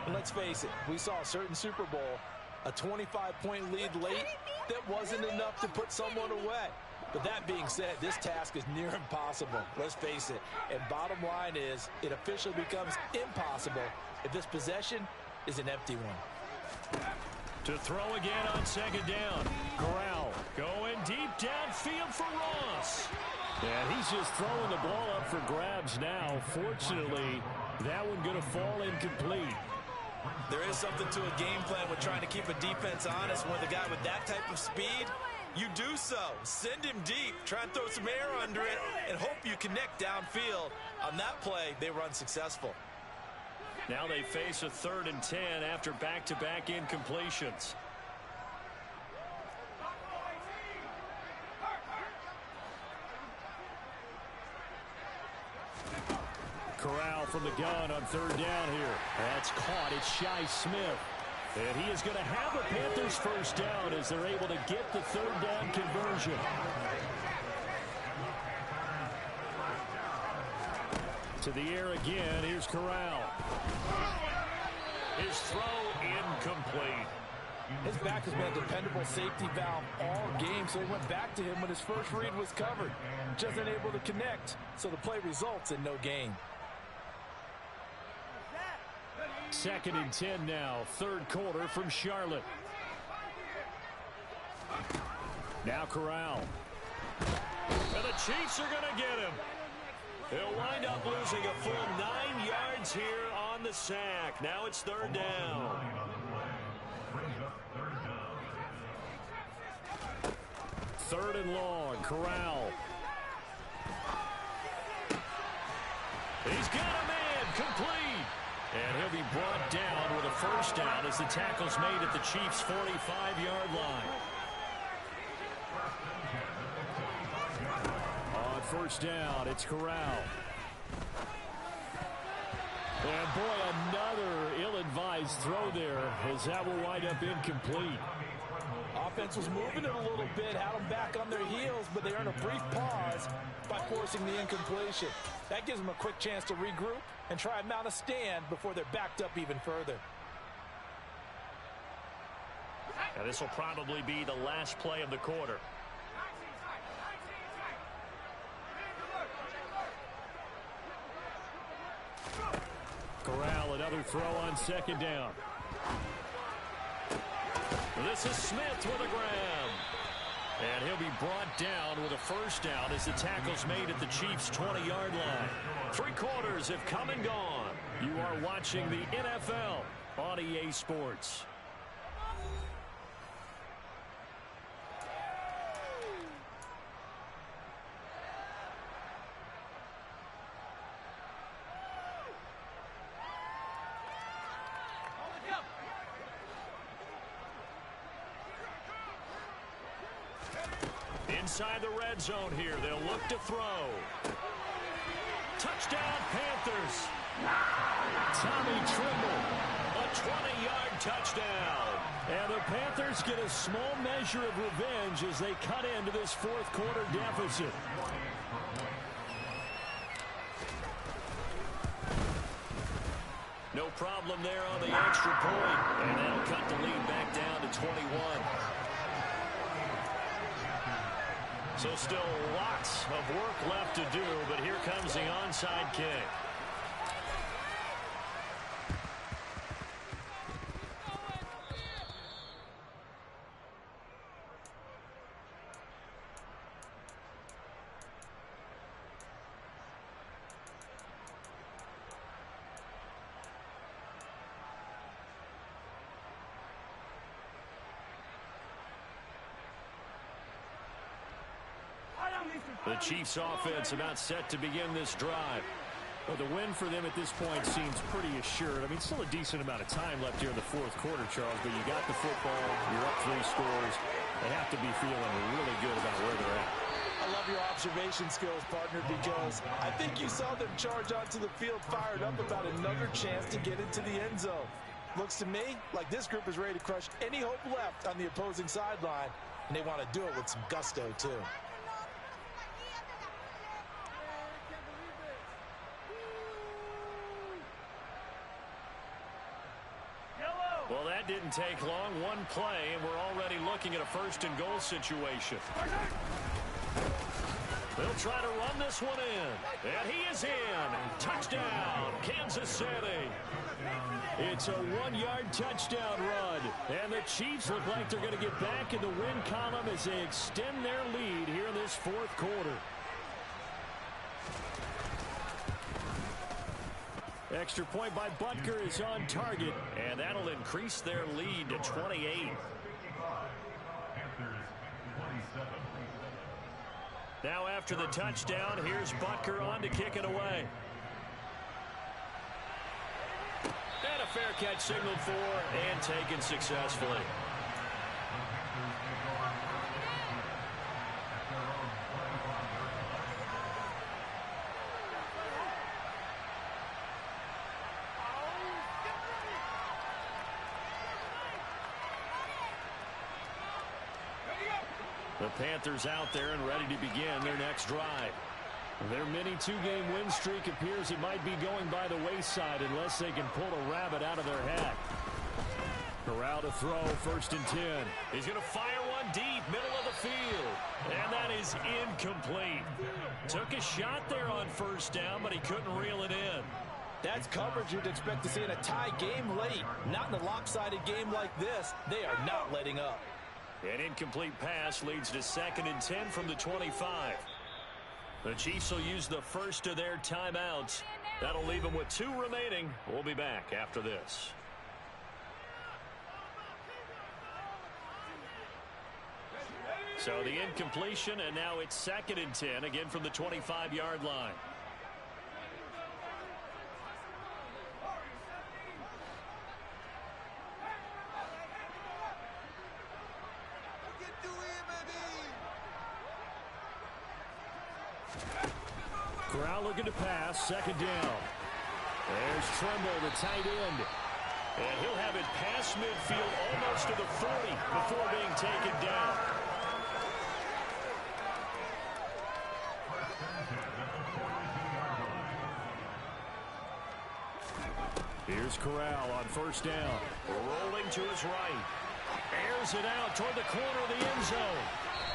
And let's face it, we saw a certain Super Bowl, a 25-point lead late that wasn't enough to put someone away. But that being said, this task is near impossible. Let's face it. And bottom line is, it officially becomes impossible if this possession is an empty one. To throw again on 2nd down. Corral going deep downfield for Ross. And he's just throwing the ball up for grabs now. Fortunately, that one going to fall incomplete. There is something to a game plan with trying to keep a defense honest. With a guy with that type of speed, you do so. Send him deep, try and throw some air under it, and hope you connect downfield. On that play, they were unsuccessful. Now they face a 3rd and 10 after back-to-back incompletions. Corral from the gun on 3rd down here. That's caught. It's Shi Smith. And he is going to have the Panthers first down as they're able to get the 3rd down conversion. To the air again. Here's Corral. His throw incomplete. His back has been a dependable safety valve all game, so he went back to him when his first read was covered. Just unable to connect, so the play results in no gain. 2nd and 10 now, 3rd quarter from Charlotte. Now Corral. And the Chiefs are going to get him. He'll wind up losing a full 9 yards here on the sack. Now it's 3rd down. Third and long, Corral. He's got a man, complete. And he'll be brought down with a first down as the tackle's made at the Chiefs' 45-yard line. On first down, it's Corral. And boy, another ill-advised throw there as that will wind up incomplete. Offense was moving it a little bit, had them back on their heels, but they earned a brief pause by forcing the incompletion. That gives them a quick chance to regroup and try and mount a stand before they're backed up even further. And this will probably be the last play of the quarter. Corral, another throw on 2nd down. This is Smith with a grab. And he'll be brought down with a first down as the tackle's made at the Chiefs' 20-yard line. 3 quarters have come and gone. You are watching the NFL on EA Sports. Inside the red zone here, they'll look to throw. Touchdown, Panthers. Tommy Tremble. A 20-yard touchdown. And the Panthers get a small measure of revenge as they cut into this 4th quarter deficit. No problem there on the extra point. And that'll cut the lead back down to 21. So still lots of work left to do, but here comes the onside kick. The Chiefs offense about set to begin this drive. Well, the win for them at this point seems pretty assured. I mean, still a decent amount of time left here in the 4th quarter, Charles, but you got the football, you're up 3 scores. They have to be feeling really good about where they're at. I love your observation skills, partner, because I think you saw them charge onto the field fired up about another chance to get into the end zone. Looks to me like this group is ready to crush any hope left on the opposing sideline, and they want to do it with some gusto, too. Well, that didn't take long. One play, and we're already looking at a 1st and goal situation. They'll try to run this one in. And he is in. Touchdown, Kansas City. It's a 1-yard touchdown run. And the Chiefs look like they're going to get back in the win column as they extend their lead here in this fourth quarter. Extra point by Butker is on target, and that'll increase their lead to 28. Now after the touchdown, here's Butker on to kick it away. And a fair catch signaled for and taken successfully. The Panthers out there and ready to begin their next drive. Their mini two-game win streak appears it might be going by the wayside unless they can pull a rabbit out of their hat. Corral to throw, 1st and 10. He's going to fire one deep, middle of the field. And that is incomplete. Took a shot there on 1st down, but he couldn't reel it in. That's coverage you'd expect to see in a tie game late. Not in a lopsided game like this. They are not letting up. An incomplete pass leads to 2nd and 10 from the 25. The Chiefs will use the first of their timeouts. That'll leave them with 2 remaining. We'll be back after this. So the incompletion, and now it's 2nd and 10, again from the 25-yard line. Corral looking to pass, 2nd down. There's Tremble, the tight end. And he'll have it past midfield almost to the 40 before being taken down. Here's Corral on 1st down. Rolling to his right. Airs it out toward the corner of the end zone.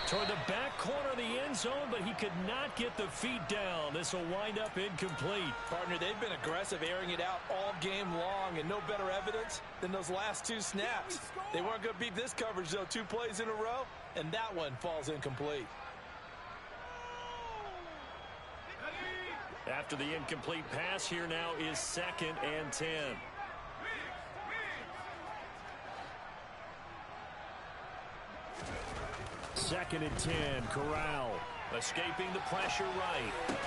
Toward the back corner of the end zone, but he could not get the feet down. This will wind up incomplete. Partner, they've been aggressive, airing it out all game long, and no better evidence than those last 2 snaps. They weren't going to beat this coverage, though, 2 plays in a row, and that one falls incomplete. After the incomplete pass, here now is 2nd and 10. Second and 10, Corral. Escaping the pressure right.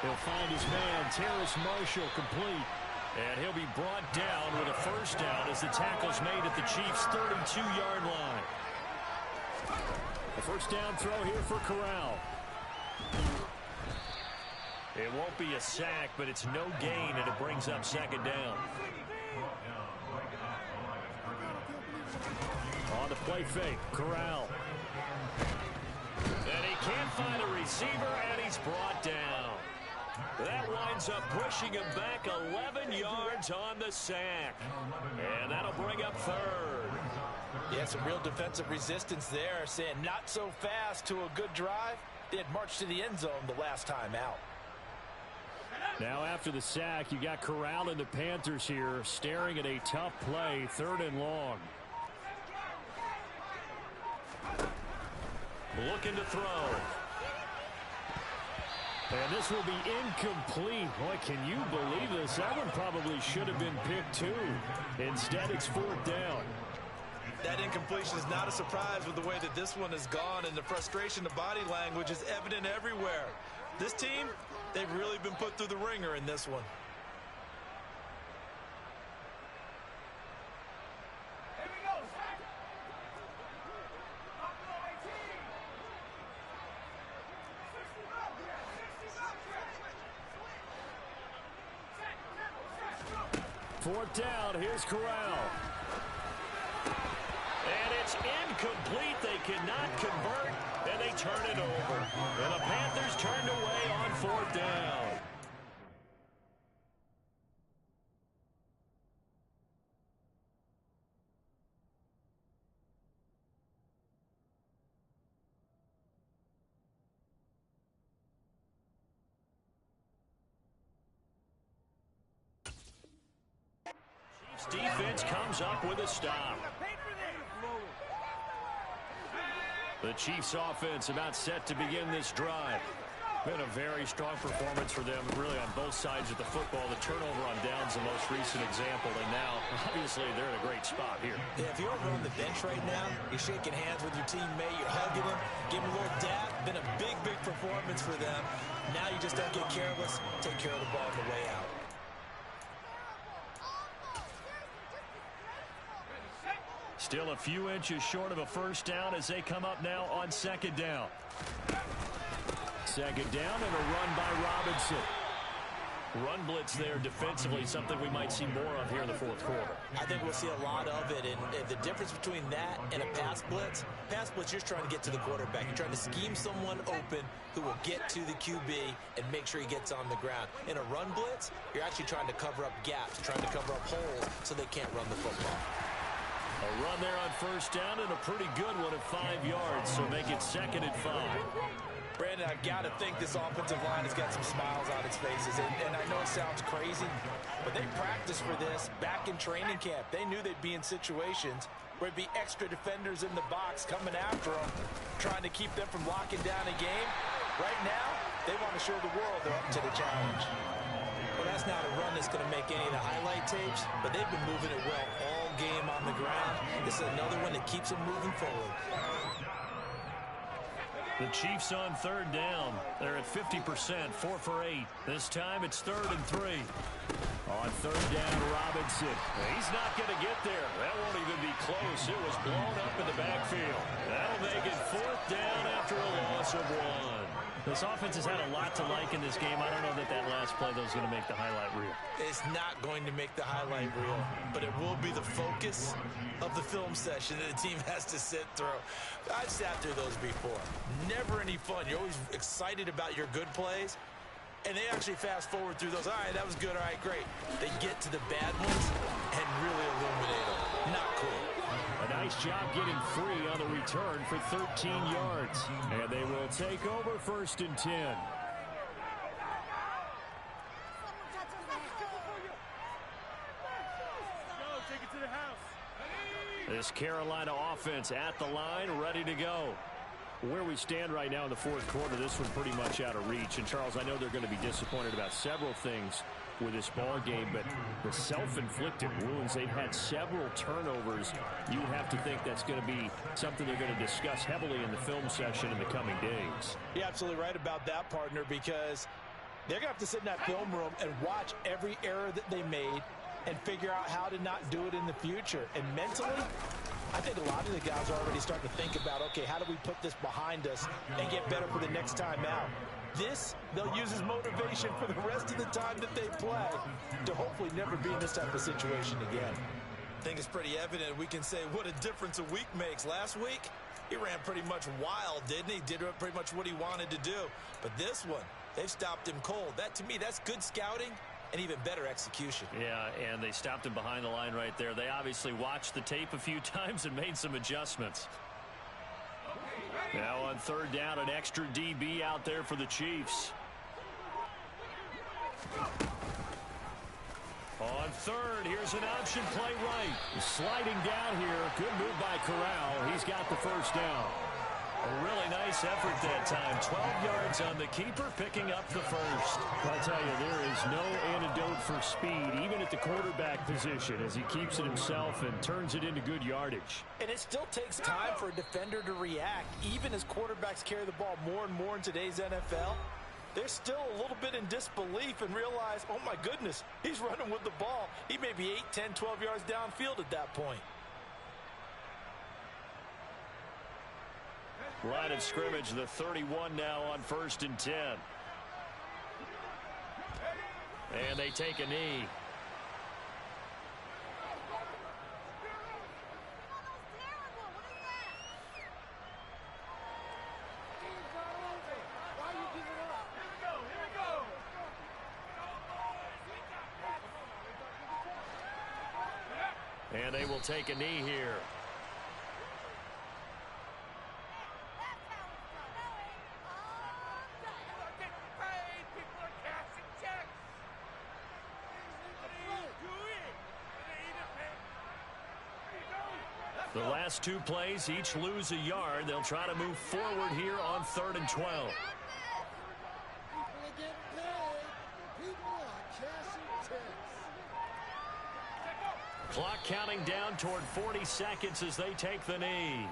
He'll find his man, Terrace Marshall, complete. And he'll be brought down with a 1st down as the tackle's made at the Chiefs' 32-yard line. A 1st down throw here for Corral. It won't be a sack, but it's no gain, and it brings up 2nd down. On the play fake, Corral. And he can't find a receiver, and he's brought down. That winds up pushing him back 11 yards on the sack. And that'll bring up 3rd. Yeah, some real defensive resistance there, saying not so fast to a good drive. They had marched to the end zone the last time out. Now after the sack, you got Corral and the Panthers here staring at a tough play, 3rd and long. Looking to throw. And this will be incomplete. Boy, can you believe this? That one probably should have been picked too. Instead, it's 4th down. That incompletion is not a surprise with the way that this one has gone, and the frustration, the body language is evident everywhere. This team, they've really been put through the ringer in this one. Fourth down, here's Corral. And it's incomplete. They cannot convert, and they turn it over. And the Panthers turned away on 4th down. defense comes up with a stop. The Chiefs offense about set to begin this drive. Been a very strong performance for them, really on both sides of the football. The turnover on downs, the most recent example, and now, obviously, they're in a great spot here. Yeah, if you're over on the bench right now, you're shaking hands with your teammate, you're hugging him, giving him a little dap. Been a big, big performance for them. Now you just don't get careless. Take care of the ball on the way out. Still a few inches short of a first down as they come up now on second down. Second down and a run by Robinson. Run blitz there defensively, something we might see more of here in the fourth quarter. I think we'll see a lot of it, and the difference between that and a pass blitz, you're trying to get to the quarterback. You're trying to scheme someone open who will get to the QB and make sure he gets on the ground. In a run blitz, you're actually trying to cover up gaps, trying to cover up holes so they can't run the football. A run there on first down and a pretty good one at 5 yards, so make it 2nd and 5. Brandon, I've got to think this offensive line has got some smiles on its faces. And I know it sounds crazy, but they practiced for this back in training camp. They knew they'd be in situations where it'd be extra defenders in the box coming after them, trying to keep them from locking down a game. Right now, they want to show the world they're up to the challenge. Well, that's not a run that's going to make any of the highlight tapes, but they've been moving it well all game on the ground. This is another one that keeps them moving forward. The Chiefs on third down. They're at 50%, 4 for 8. This time it's 3rd and 3. On third down, Robinson. He's not going to get there. That won't even be close. It was blown up in the backfield. That'll make it 4th down after a loss of 1. This offense has had a lot to like in this game. I don't know that last play, though, is going to make the highlight reel. It's not going to make the highlight reel, but it will be the focus of the film session that the team has to sit through. I've sat through those before. Never any fun. You're always excited about your good plays, and they actually fast forward through those. All right, that was good. All right, great. They get to the bad ones and really illuminate them. Not cool. A nice job getting free on the return for 13 yards. And they will take over 1st and 10. This Carolina offense at the line, ready to go. Where we stand right now in the fourth quarter, this one pretty much out of reach. And, Charles, I know they're going to be disappointed about several things with this ball game, but the self-inflicted wounds, they've had several turnovers. You have to think that's going to be something they're going to discuss heavily in the film session in the coming days. You're absolutely right about that, partner, because they're going to have to sit in that film room and watch every error that they made and figure out how to not do it in the future. And mentally, I think a lot of the guys are already starting to think about, okay, how do we put this behind us and get better for the next time out? This, they'll use as motivation for the rest of the time that they play to hopefully never be in this type of situation again. I think it's pretty evident. We can say what a difference a week makes. Last week, he ran pretty much wild, didn't he? Did pretty much what he wanted to do. But this one, they've stopped him cold. That, to me, that's good scouting and even better execution. Yeah, and they stopped him behind the line right there. They obviously watched the tape a few times and made some adjustments. Now on third down, an extra DB out there for the Chiefs. On third, here's an option play right. Sliding down here. Good move by Corral. He's got the first down. A really nice effort that time. 12 yards on the keeper, picking up the first. I'll tell you, there is no antidote for speed, even at the quarterback position, as he keeps it himself and turns it into good yardage. And it still takes time for a defender to react, even as quarterbacks carry the ball more and more in today's NFL. They're still a little bit in disbelief and realize, oh my goodness, he's running with the ball. He may be 8, 10, 12 yards downfield at that point. Line of scrimmage, the 31 now on 1st and 10. And they take a knee. And they will take a knee here. The last two plays each lose a yard. They'll try to move forward here on 3rd and 12. Clock counting down toward 40 seconds as they take the knee.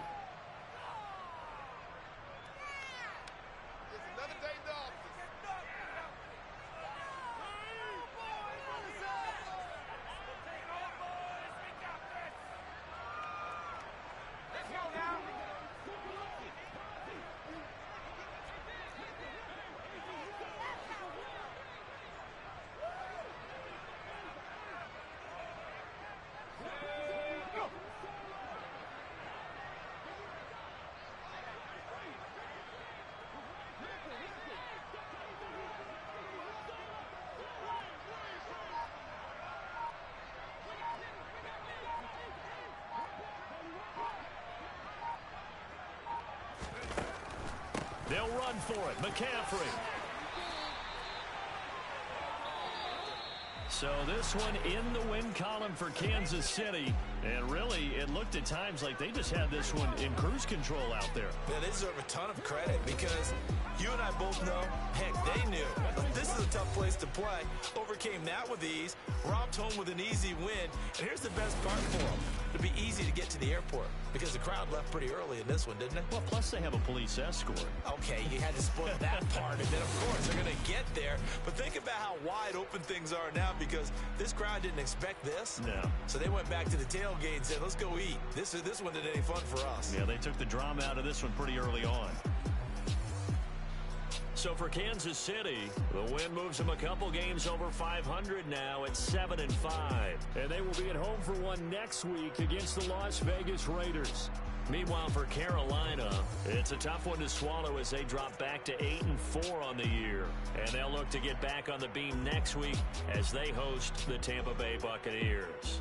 They'll run for it. McCaffrey. So this one in the win column for Kansas City. And really, it looked at times like they just had this one in cruise control out there. Yeah, they deserve a ton of credit because you and I both know, heck, they knew. But this is a tough place to play. Overcame that with ease. Robbed home with an easy win. And here's the best part for them. It'll be easy to get to the airport because the crowd left pretty early in this one, didn't it? Well, plus they have a police escort. Okay, you had to split that part. And then, of course, they're going to get there. But think about how wide open things are now because this crowd didn't expect this. No. So they went back to the tailgate and said, let's go eat. This one didn't any fun for us. Yeah, they took the drama out of this one pretty early on. So for Kansas City, the win moves them a couple games over 500 now at 7-5. And they will be at home for one next week against the Las Vegas Raiders. Meanwhile, for Carolina, it's a tough one to swallow as they drop back to 8-4 on the year. And they'll look to get back on the beam next week as they host the Tampa Bay Buccaneers.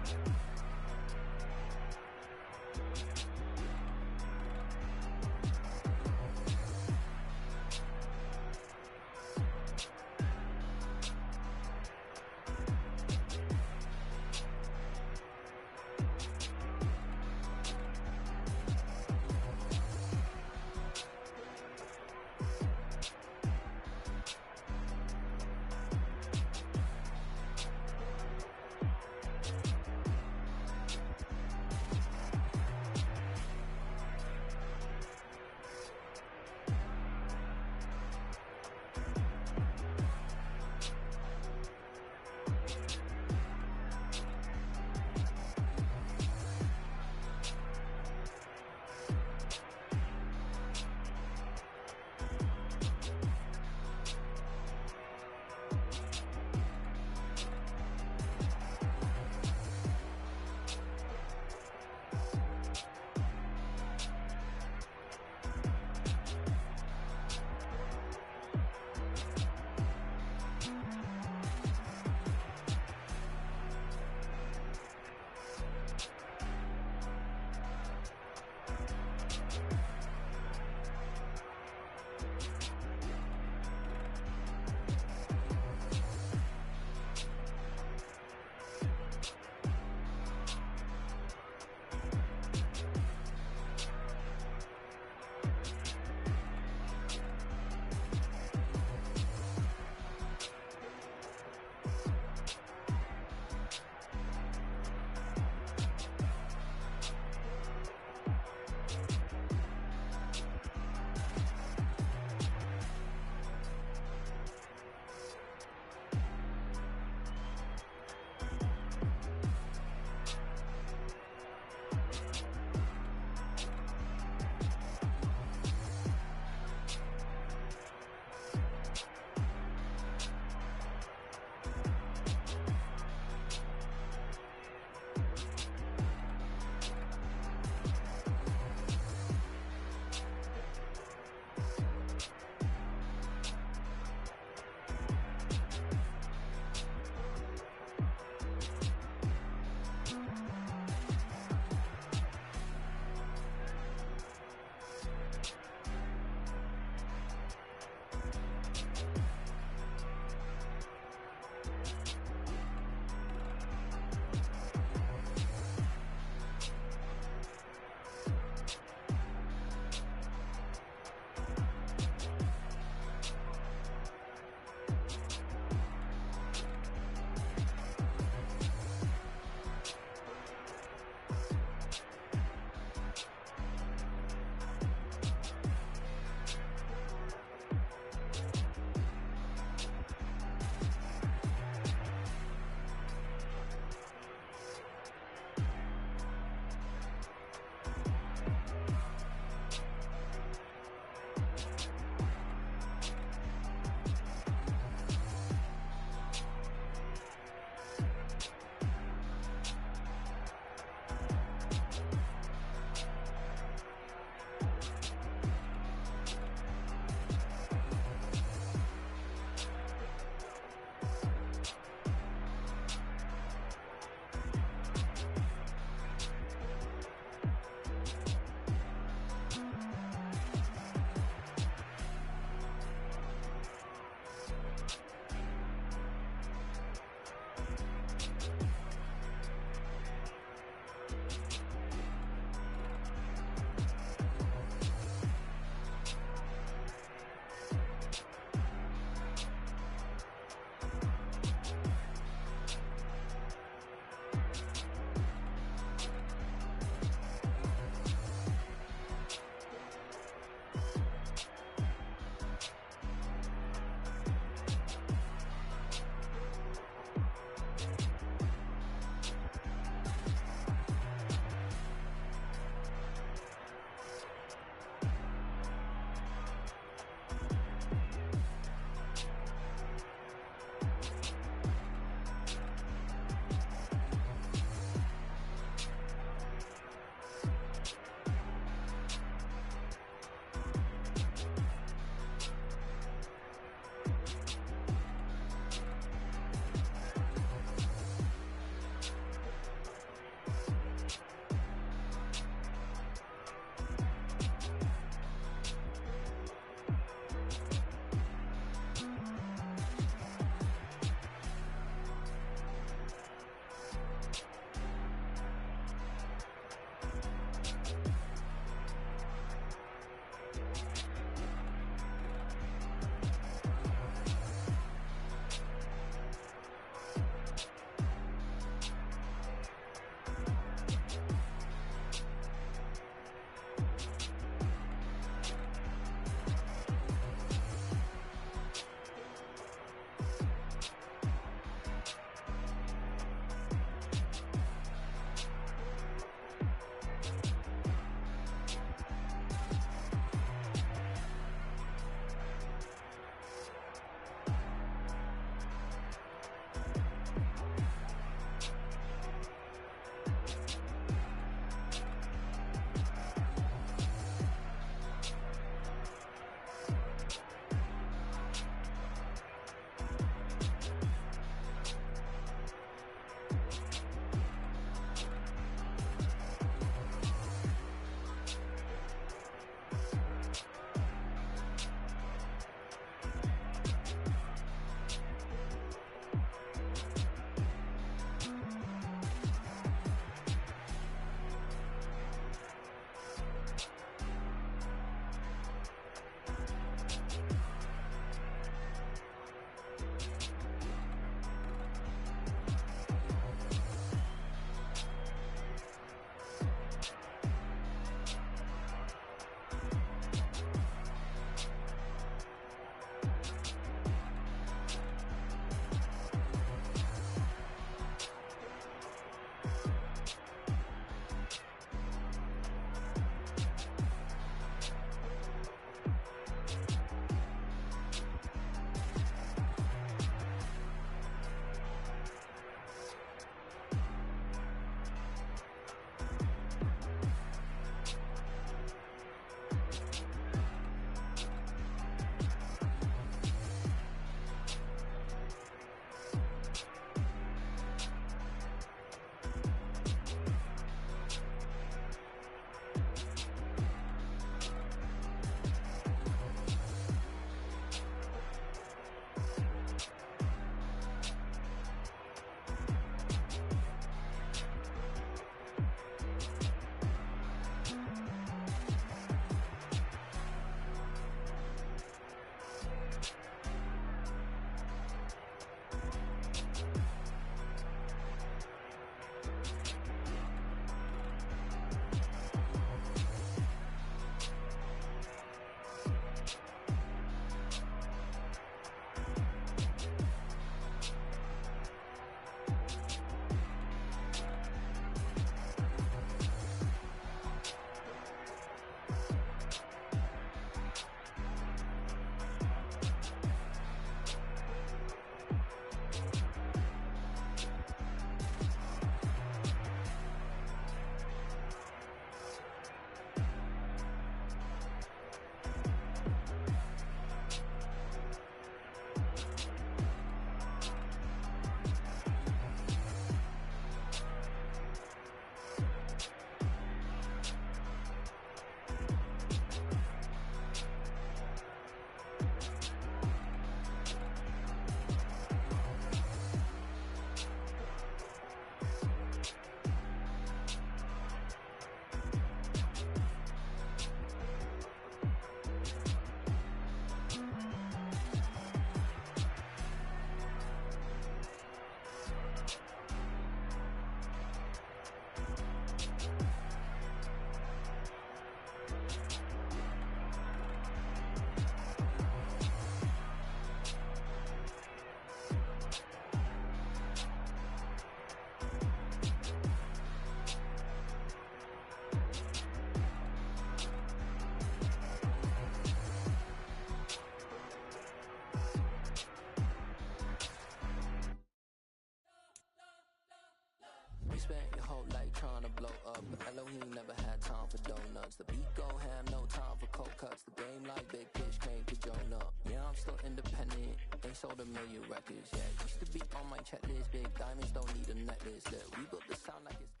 spent your whole life trying to blow up, but Elohim never had time for donuts. The beat go ham, no time for cold cuts. The game like Big Fish came to Jonah. Yeah, I'm still independent, ain't sold a million records yet. Used to be on my checklist, big diamonds don't need a necklace. Look, we built the sound like it's...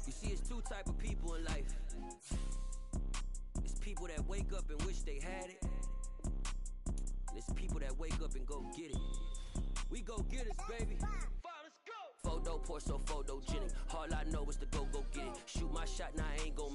You see, it's two type of people in life. It's people that wake up and wish they had it. And it's people that wake up and go get it. We go get it, baby. Let's go. Photo poor, so photogenic. All I know is to go get it. Shoot my shot, now I ain't gon'